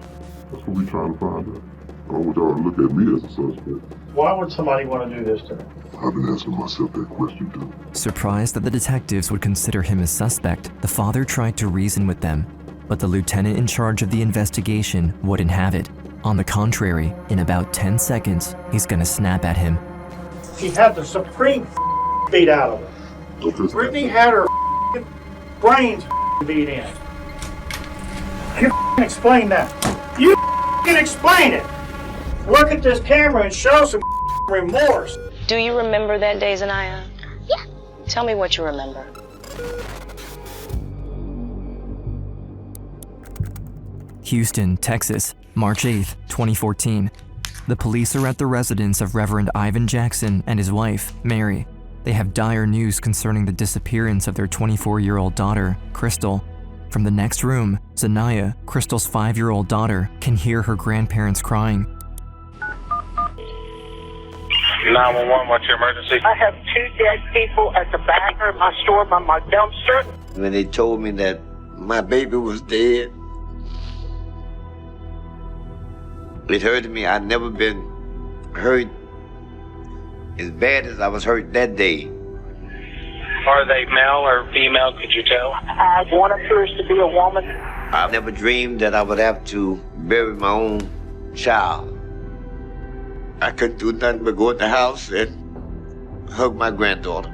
That's what we're trying to find out. I don't want y'all to look at me as a suspect. Why would somebody want to do this to her? I've been asking myself that question too. Surprised that the detectives would consider him a suspect, the father tried to reason with them, but the lieutenant in charge of the investigation wouldn't have it. On the contrary, in about 10 seconds, he's gonna snap at him. She had the supreme beat out of her. Brittany had her brains beat in. You explain that. You can explain it. Look at this camera and show some remorse. Do you remember that day, Zanaya? Yeah. Tell me what you remember. Houston, Texas, March 8th, 2014. The police are at the residence of Reverend Ivan Jackson and his wife, Mary. They have dire news concerning the disappearance of their 24-year-old daughter, Crystal. From the next room, Zanaya, Crystal's 5-year-old daughter, can hear her grandparents crying. 911, what's your emergency? I have 2 dead people at the back of my store by my dumpster. When they told me that my baby was dead, it hurted me. I'd never been hurt as bad as I was hurt that day. Are they male or female, could you tell? One appears to be a woman. I never dreamed that I would have to bury my own child. I couldn't do nothing but go in the house and hug my granddaughter.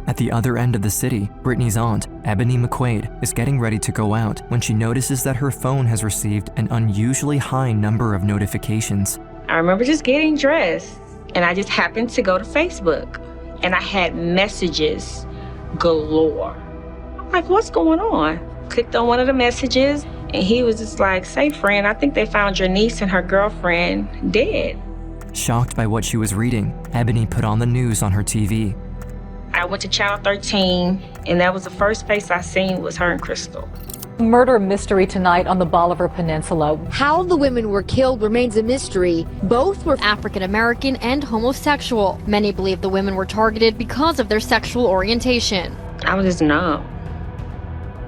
At the other end of the city, Brittany's aunt, Ebony McQuaid, is getting ready to go out when she notices that her phone has received an unusually high number of notifications. I remember just getting dressed, and I just happened to go to Facebook, and I had messages galore. I'm like, what's going on? Clicked on one of the messages, and he was just like, say, friend, I think they found your niece and her girlfriend dead. Shocked by what she was reading, Ebony put on the news on her TV. I went to Channel 13, and that was the first face I seen was her and Crystal. Murder mystery tonight on the Bolivar Peninsula. How the women were killed remains a mystery. Both were African American and homosexual. Many believe the women were targeted because of their sexual orientation. I was just numb.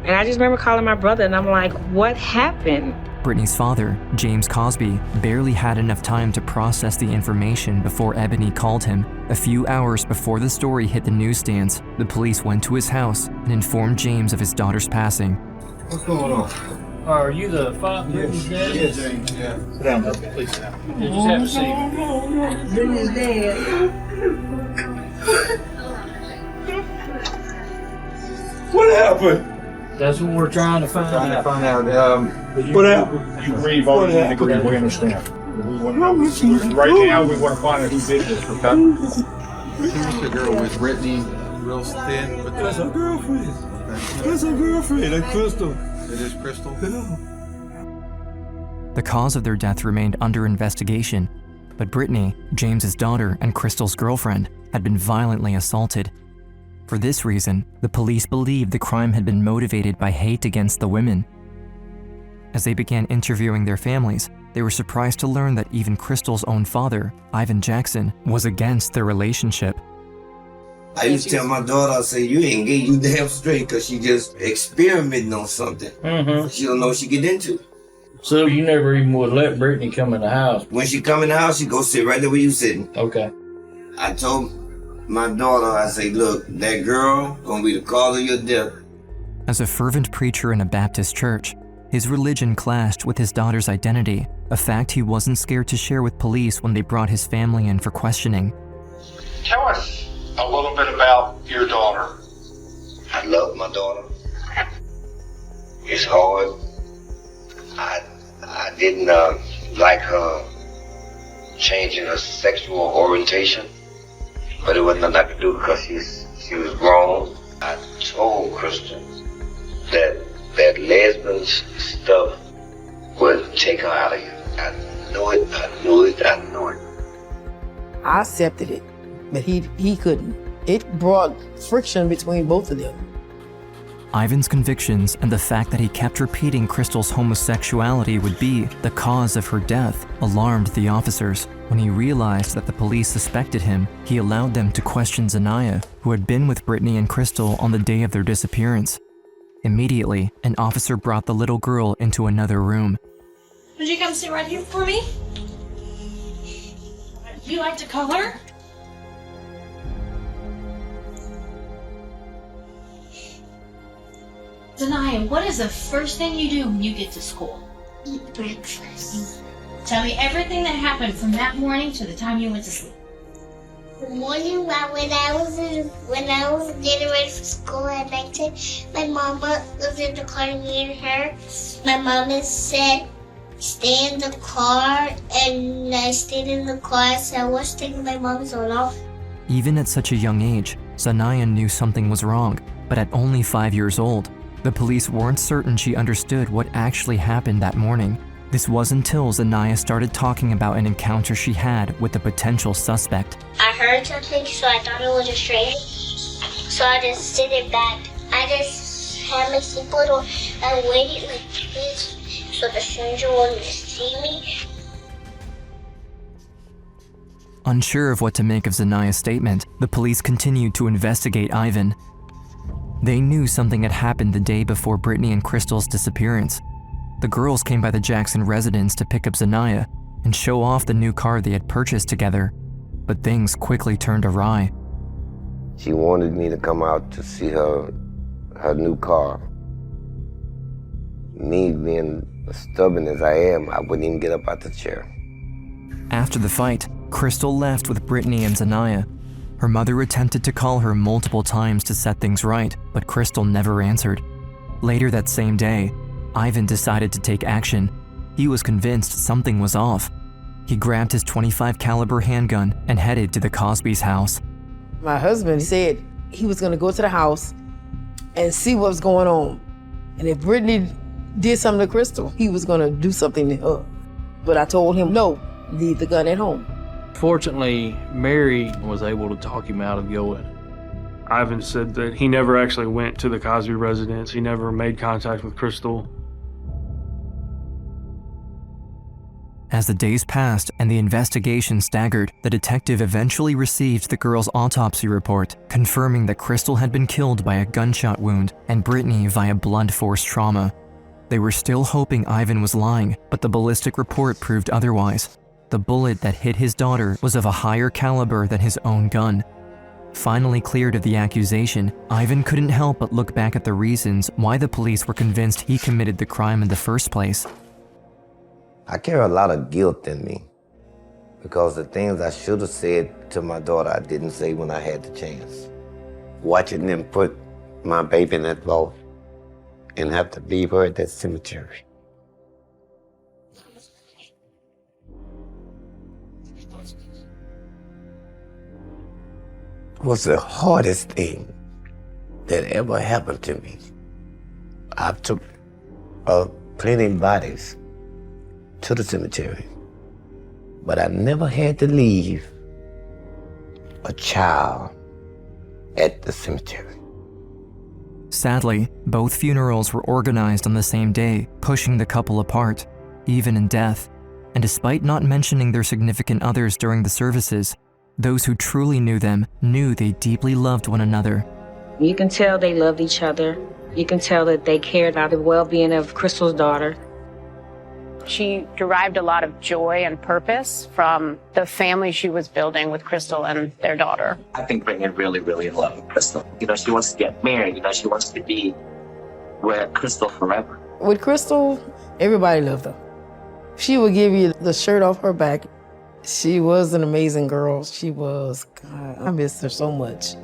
And I just remember calling my brother, and I'm like, what happened? Brittany's father, James Cosby, barely had enough time to process the information before Ebony called him. A few hours before the story hit the newsstands, the police went to his house and informed James of his daughter's passing. What's going on? Are you the father? Brittany's dad? Yes, James, yeah. Sit down, brother. Please sit down. You just have a seat. Brittany's dad. What happened? That's what we're trying to find out. What happened? You grieve all the time. We understand. Right now, we want to find out who did this. Who's the girl with Brittany, real thin? But that's our girlfriend. That's our girlfriend. That's Crystal. It is Crystal? The cause of their death remained under investigation, but Brittany, James's daughter and Crystal's girlfriend, had been violently assaulted. For this reason, the police believed the crime had been motivated by hate against the women. As they began interviewing their families, they were surprised to learn that even Crystal's own father, Ivan Jackson, was against their relationship. I used to tell my daughter, I say, you ain't gay, you damn straight, because she just experimenting on something. She don't know what she get into. So you never even would let Brittany come in the house? When she come in the house, she go sit right there where you sitting. Okay. I told my daughter, I say, look, that girl gonna be the cause of your death. As a fervent preacher in a Baptist church, his religion clashed with his daughter's identity, a fact he wasn't scared to share with police when they brought his family in for questioning. Tell us a little bit about your daughter. I love my daughter. It's hard. I didn't like her changing her sexual orientation, but it wasn't nothing I could do because she was grown. I told Crystal that lesbian stuff would take her out of you. I knew it. I accepted it, but he couldn't. It brought friction between both of them. Ivan's convictions and the fact that he kept repeating Crystal's homosexuality would be the cause of her death alarmed the officers. When he realized that the police suspected him, he allowed them to question Zanaya, who had been with Brittany and Crystal on the day of their disappearance. Immediately, an officer brought the little girl into another room. Would you come sit right here for me? Do you like to color? Zanaya, what is the first thing you do when you get to school? Eat breakfast. Tell me everything that happened from that morning to the time you went to sleep. The morning when I was getting ready for school at nighttime, my mama was in the car, me and her. My mama said, "Stay in the car," and I stayed in the car, so I was taking my mom's own off. Even at such a young age, Zanaya knew something was wrong, but at only 5 years old, the police weren't certain she understood what actually happened that morning. This was until Zanaya started talking about an encounter she had with a potential suspect. I heard something, so I thought it was a stranger. So I just sit it back. I just had my seatbelt on and waited like this so the stranger wouldn't see me. Unsure of what to make of Zanaya's statement, the police continued to investigate Ivan. They knew something had happened the day before Brittany and Crystal's disappearance. The girls came by the Jackson residence to pick up Zanaya and show off the new car they had purchased together, but things quickly turned awry. She wanted me to come out to see her new car. Me being as stubborn as I am, I wouldn't even get up out the chair. After the fight, Crystal left with Brittany and Zanaya. Her mother attempted to call her multiple times to set things right, but Crystal never answered. Later that same day, Ivan decided to take action. He was convinced something was off. He grabbed his .25 caliber handgun and headed to the Cosby's house. My husband said he was going to go to the house and see what was going on. And if Brittany did something to Crystal, he was going to do something to her. But I told him, no, leave the gun at home. Fortunately, Mary was able to talk him out of going. Ivan said that he never actually went to the Cosby residence. He never made contact with Crystal. As the days passed and the investigation staggered, the detective eventually received the girl's autopsy report, confirming that Crystal had been killed by a gunshot wound and Brittany via blunt force trauma. They were still hoping Ivan was lying, but the ballistic report proved otherwise. The bullet that hit his daughter was of a higher caliber than his own gun. Finally cleared of the accusation, Ivan couldn't help but look back at the reasons why the police were convinced he committed the crime in the first place. I carry a lot of guilt in me because the things I should have said to my daughter, I didn't say when I had the chance. Watching them put my baby in that vault and have to leave her at that cemetery. Was the hardest thing that ever happened to me. I took plenty bodies to the cemetery, but I never had to leave a child at the cemetery. Sadly, both funerals were organized on the same day, pushing the couple apart, even in death. And despite not mentioning their significant others during the services, those who truly knew them knew they deeply loved one another. You can tell they loved each other. You can tell that they cared about the well-being of Crystal's daughter. She derived a lot of joy and purpose from the family she was building with Crystal and their daughter. I think Brittany really, really in love with Crystal. She wants to get married. She wants to be with Crystal forever. With Crystal, everybody loved her. She would give you the shirt off her back. She was an amazing girl. She was. God, I missed her so much.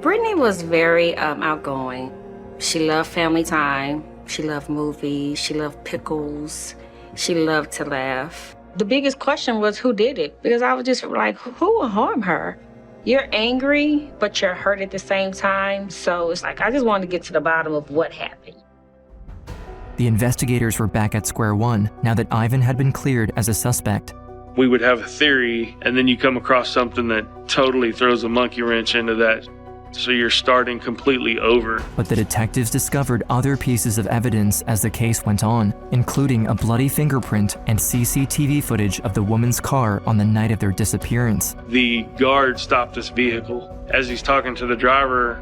Brittany was very outgoing. She loved family time. She loved movies. She loved pickles. She loved to laugh. The biggest question was who did it? Because I was just like, who will harm her? You're angry, but you're hurt at the same time. So it's like, I just wanted to get to the bottom of what happened. The investigators were back at square one now that Ivan had been cleared as a suspect. We would have a theory, and then you come across something that totally throws a monkey wrench into that. So you're starting completely over. But the detectives discovered other pieces of evidence as the case went on, including a bloody fingerprint and CCTV footage of the woman's car on the night of their disappearance. The guard stopped this vehicle. As he's talking to the driver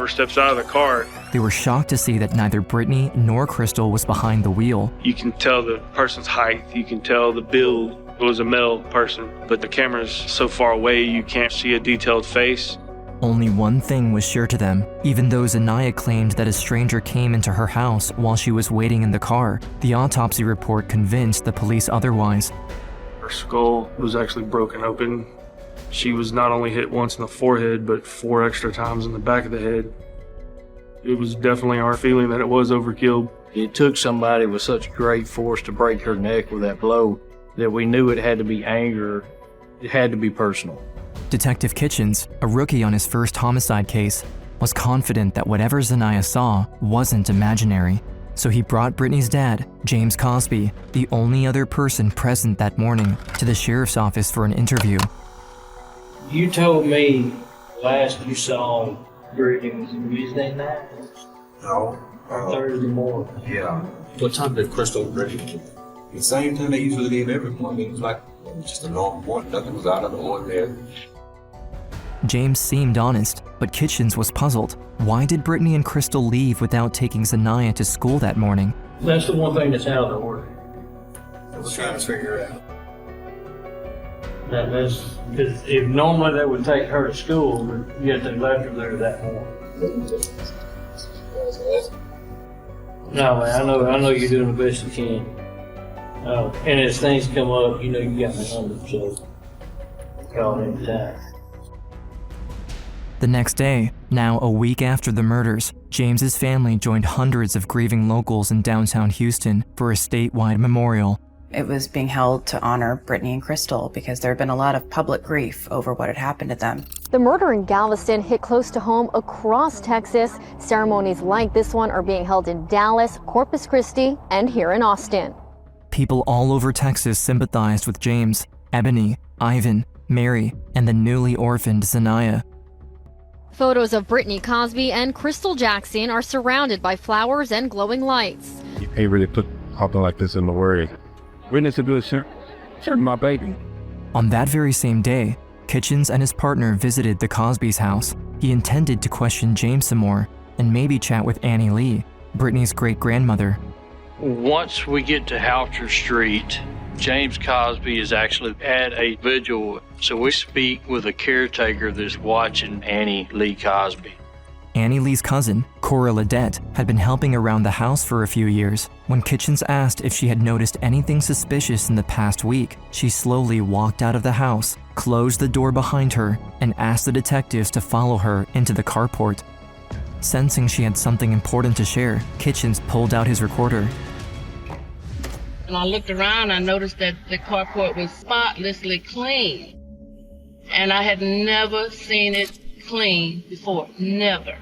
steps out of the car. They were shocked to see that neither Brittany nor Crystal was behind the wheel. You can tell the person's height, you can tell the build. It was a male person, but the camera's so far away you can't see a detailed face. Only one thing was sure to them. Even though Zanaya claimed that a stranger came into her house while she was waiting in the car, the autopsy report convinced the police otherwise. Her skull was actually broken open. She was not only hit once in the forehead, but 4 extra times in the back of the head. It was definitely our feeling that it was overkill. It took somebody with such great force to break her neck with that blow that we knew it had to be anger. It had to be personal. Detective Kitchens, a rookie on his first homicide case, was confident that whatever Zanaya saw wasn't imaginary. So he brought Brittany's dad, James Cosby, the only other person present that morning, to the sheriff's office for an interview. You told me last you saw Brittany was Wednesday night? No. Thursday morning? Yeah. What time did Crystal and Brittany? The same time they usually leave every morning. It was like just a normal morning. Nothing was out of the ordinary. James seemed honest, but Kitchens was puzzled. Why did Brittany and Crystal leave without taking Zanaya to school that morning? That's the one thing that's out of the order. I was trying to figure it out. That's because if normally they would take her to school, but yet they left her there that morning. No, man, I know you're doing the best you can. And as things come up, you know you got my number, so call any time. The next day, now a week after the murders, James's family joined hundreds of grieving locals in downtown Houston for a statewide memorial. It was being held to honor Brittany and Crystal because there had been a lot of public grief over what had happened to them. The murder in Galveston hit close to home across Texas. Ceremonies like this one are being held in Dallas, Corpus Christi, and here in Austin. People all over Texas sympathized with James, Ebony, Ivan, Mary, and the newly orphaned Zanaya. Photos of Brittany Cosby and Crystal Jackson are surrounded by flowers and glowing lights. You can't really put something like this in the word. Witness to do it, my baby. On that very same day, Kitchens and his partner visited the Cosby's house. He intended to question James some more and maybe chat with Annie Lee, Brittany's great-grandmother. Once we get to Houcher Street, James Cosby is actually at a vigil, so we speak with a caretaker that's watching Annie Lee Cosby. Annie Lee's cousin, Cora Ledette, had been helping around the house for a few years. When Kitchens asked if she had noticed anything suspicious in the past week, she slowly walked out of the house, closed the door behind her, and asked the detectives to follow her into the carport. Sensing she had something important to share, Kitchens pulled out his recorder. And I looked around, I noticed that the carport was spotlessly clean. And I had never seen it clean before, never.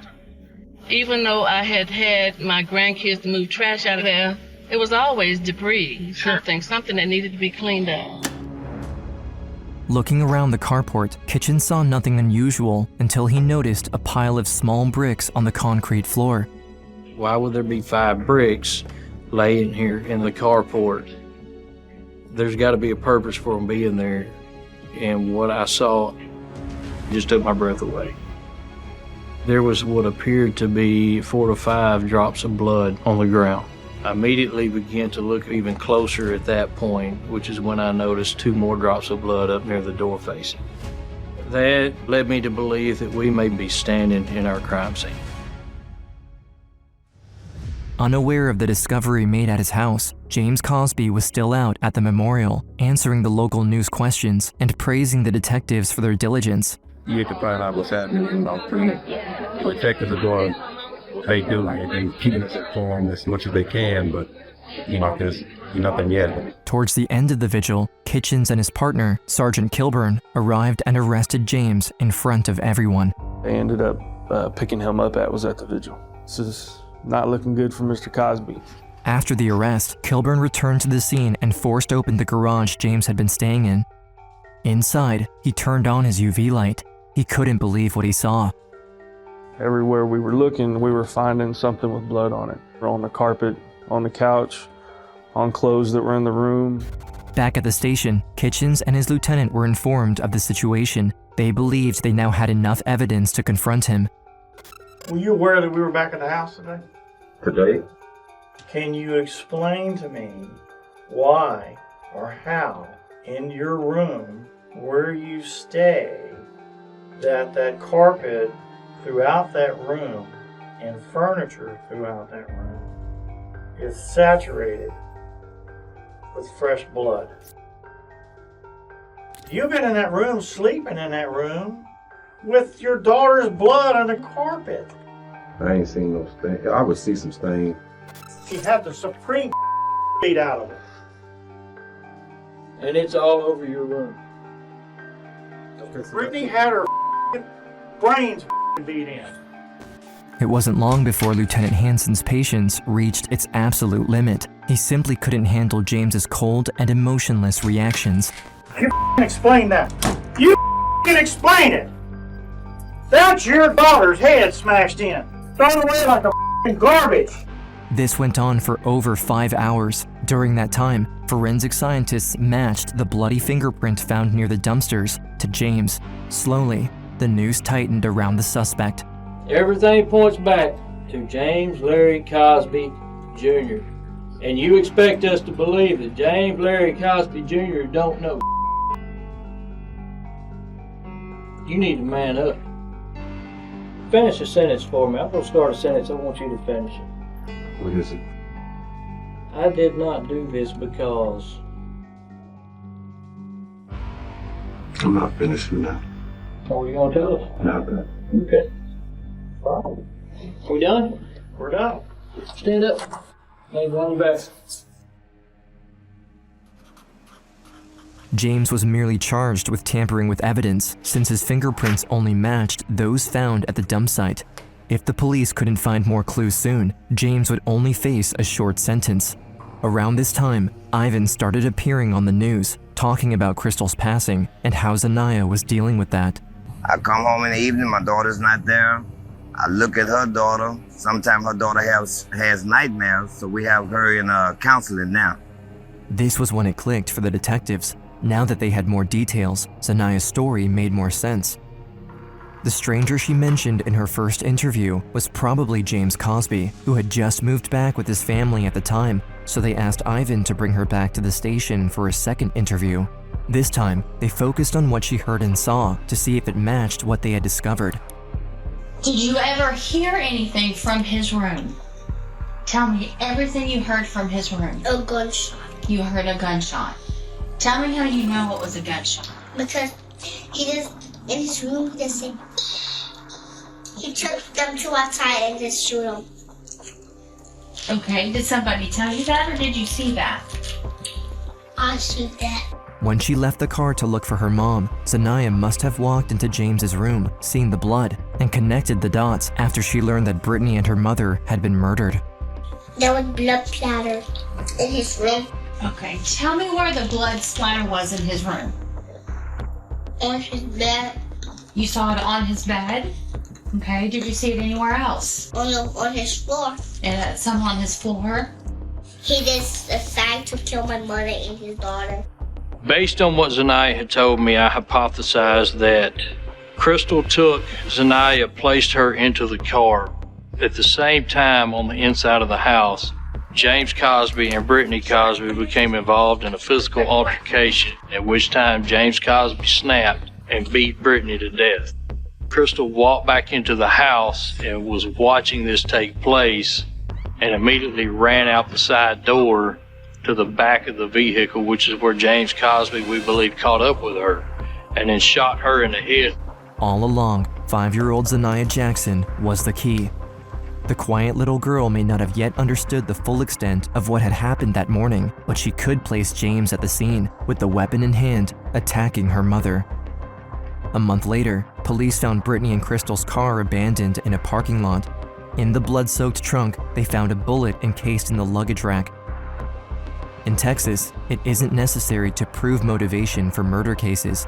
Even though I had had my grandkids to move trash out of there, it was always debris, something that needed to be cleaned up. Looking around the carport, Kitchens saw nothing unusual until he noticed a pile of small bricks on the concrete floor. Why would there be 5 bricks laying here in the carport? There's got to be a purpose for them being there. And what I saw just took my breath away. There was what appeared to be 4 to 5 drops of blood on the ground. I immediately began to look even closer at that point, which is when I noticed 2 more drops of blood up near the door facing. That led me to believe that we may be standing in our crime scene. Unaware of the discovery made at his house, James Cosby was still out at the memorial, answering the local news questions and praising the detectives for their diligence. You get to find out what's happening. Detectives are doing what they do and keeping us informed as much as they can, but there's nothing yet. Towards the end of the vigil, Kitchens and his partner, Sergeant Kilburn, arrived and arrested James in front of everyone. They ended up picking him up was at the vigil. This is not looking good for Mr. Cosby. After the arrest, Kilburn returned to the scene and forced open the garage James had been staying in. Inside, he turned on his UV light. He couldn't believe what he saw. Everywhere we were looking, we were finding something with blood on it. On the carpet, on the couch, on clothes that were in the room. Back at the station, Kitchens and his lieutenant were informed of the situation. They believed they now had enough evidence to confront him. Were you aware that we were back at the house today? Today? Can you explain to me why or how in your room where you stay that carpet throughout that room and furniture throughout that room is saturated with fresh blood? You've been in that room, sleeping in that room, with your daughter's blood on the carpet. I ain't seen no stain. I would see some stain. She had the supreme beat out of her. And it's all over your room. Brittany had her brains beat in. It wasn't long before Lieutenant Hansen's patience reached its absolute limit. He simply couldn't handle James's cold and emotionless reactions. You can explain that. You can explain it. That's your daughter's head smashed in, thrown away like a garbage. This went on for over 5 hours. During that time, forensic scientists matched the bloody fingerprint found near the dumpsters to James. Slowly, the noose tightened around the suspect. Everything points back to James Larry Cosby Jr. And you expect us to believe that James Larry Cosby Jr. don't know. You need to man up. Finish a sentence for me. I'm going to start a sentence. I want you to finish it. What is it? I did not do this because... I'm not finishing now. What are you going to tell us? Nothing. Okay. Fine. We done? We're done. Stand up. Lean on your back. James was merely charged with tampering with evidence, since his fingerprints only matched those found at the dump site. If the police couldn't find more clues soon, James would only face a short sentence. Around this time, Ivan started appearing on the news, talking about Crystal's passing and how Zanaya was dealing with that. I come home in the evening, my daughter's not there. I look at her daughter. Sometimes her daughter has nightmares, so we have her in counseling now. This was when it clicked for the detectives. Now that they had more details, Zanaya's story made more sense. The stranger she mentioned in her first interview was probably James Cosby, who had just moved back with his family at the time, so they asked Ivan to bring her back to the station for a second interview. This time, they focused on what she heard and saw to see if it matched what they had discovered. Did you ever hear anything from his room? Tell me everything you heard from his room. A gunshot. You heard a gunshot. Tell me how you know it was a gunshot. Because he just, in his room, he took them to outside and just shoot them. Okay, did somebody tell you that or did you see that? I see that. When she left the car to look for her mom, Zanaya must have walked into James's room, seen the blood, and connected the dots after she learned that Brittany and her mother had been murdered. There was blood splatter in his room. Okay, tell me where the blood splatter was in his room. On his bed. You saw it on his bed? Okay, did you see it anywhere else? On his floor. And some on his floor? He just decided to kill my mother and his daughter. Based on what Zanaya had told me, I hypothesized that Crystal took Zanaya, placed her into the car. At the same time, on the inside of the house, James Cosby and Brittany Cosby became involved in a physical altercation, at which time James Cosby snapped and beat Brittany to death. Crystal walked back into the house and was watching this take place and immediately ran out the side door to the back of the vehicle, which is where James Cosby, we believe, caught up with her and then shot her in the head. All along, 5-year-old Zanaya Jackson was the key. The quiet little girl may not have yet understood the full extent of what had happened that morning, but she could place James at the scene, with the weapon in hand, attacking her mother. A month later, police found Brittany and Crystal's car abandoned in a parking lot. In the blood-soaked trunk, they found a bullet encased in the luggage rack. In Texas, it isn't necessary to prove motivation for murder cases.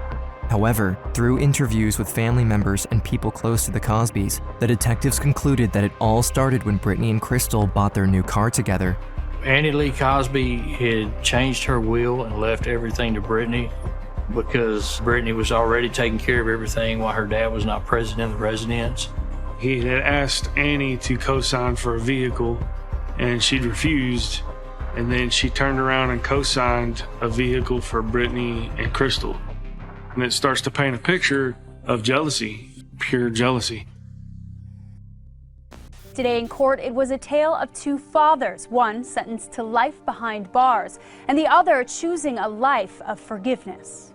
However, through interviews with family members and people close to the Cosbys, the detectives concluded that it all started when Brittany and Crystal bought their new car together. Annie Lee Cosby had changed her will and left everything to Brittany because Brittany was already taking care of everything while her dad was not present in the residence. He had asked Annie to co-sign for a vehicle, and she'd refused. And then she turned around and co-signed a vehicle for Brittany and Crystal. And it starts to paint a picture of jealousy, pure jealousy. Today in court, it was a tale of two fathers, one sentenced to life behind bars, and the other choosing a life of forgiveness.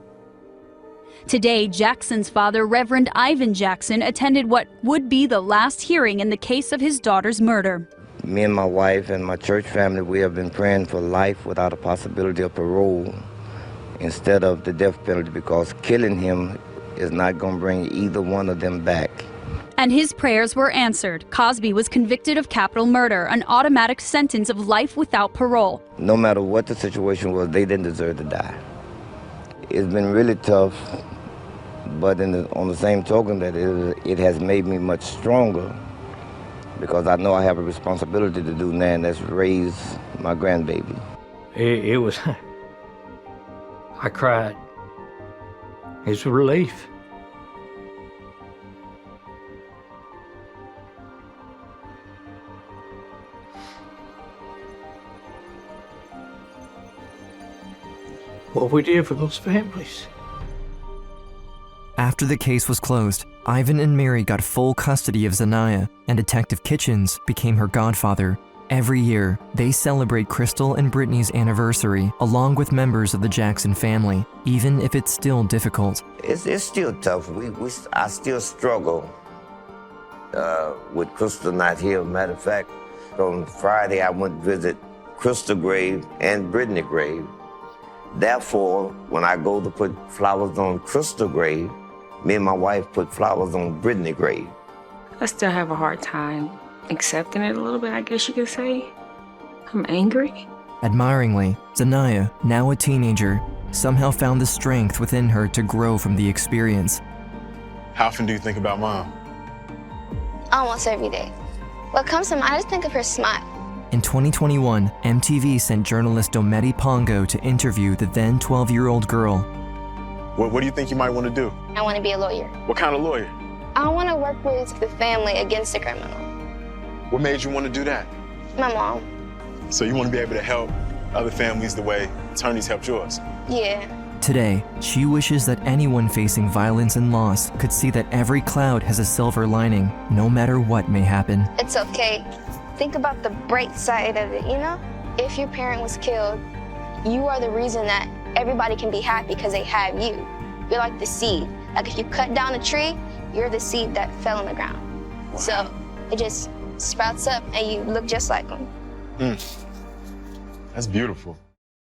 Today, Jackson's father, Reverend Ivan Jackson, attended what would be the last hearing in the case of his daughter's murder. Me and my wife and my church family, we have been praying for life without a possibility of parole instead of the death penalty, because killing him is not going to bring either one of them back. And his prayers were answered. Cosby was convicted of capital murder, an automatic sentence of life without parole. No matter what the situation was, they didn't deserve to die. It's been really tough, but on the same token that it has made me much stronger, because I know I have a responsibility to do now, and that's raise my grandbaby. It was, I cried. It's a relief. What we did for those families. After the case was closed, Ivan and Mary got full custody of Zanaya, and Detective Kitchens became her godfather. Every year, they celebrate Crystal and Brittany's anniversary along with members of the Jackson family, even if it's still difficult. It's still tough. I still struggle with Crystal not here. Matter of fact, on Friday I went to visit Crystal grave and Brittany grave. Therefore, when I go to put flowers on Crystal grave, me and my wife put flowers on Brittany grave. I still have a hard time accepting it a little bit, I guess you could say. I'm angry. Admiringly, Zanaya, now a teenager, somehow found the strength within her to grow from the experience. How often do you think about Mom? Almost every day. What comes to mind, I just think of her smile. In 2021, MTV sent journalist Dometi Pongo to interview the then 12-year-old girl. What do you think you might want to do? I want to be a lawyer. What kind of lawyer? I want to work with the family against the criminal. What made you want to do that? My mom. So you want to be able to help other families the way attorneys helped yours? Yeah. Today, she wishes that anyone facing violence and loss could see that every cloud has a silver lining, no matter what may happen. It's okay. Think about the bright side of it, you know? If your parent was killed, you are the reason that everybody can be happy because they have you. You're like the seed. Like if you cut down a tree, you're the seed that fell on the ground. Wow. So it just sprouts up and you look just like them. That's beautiful.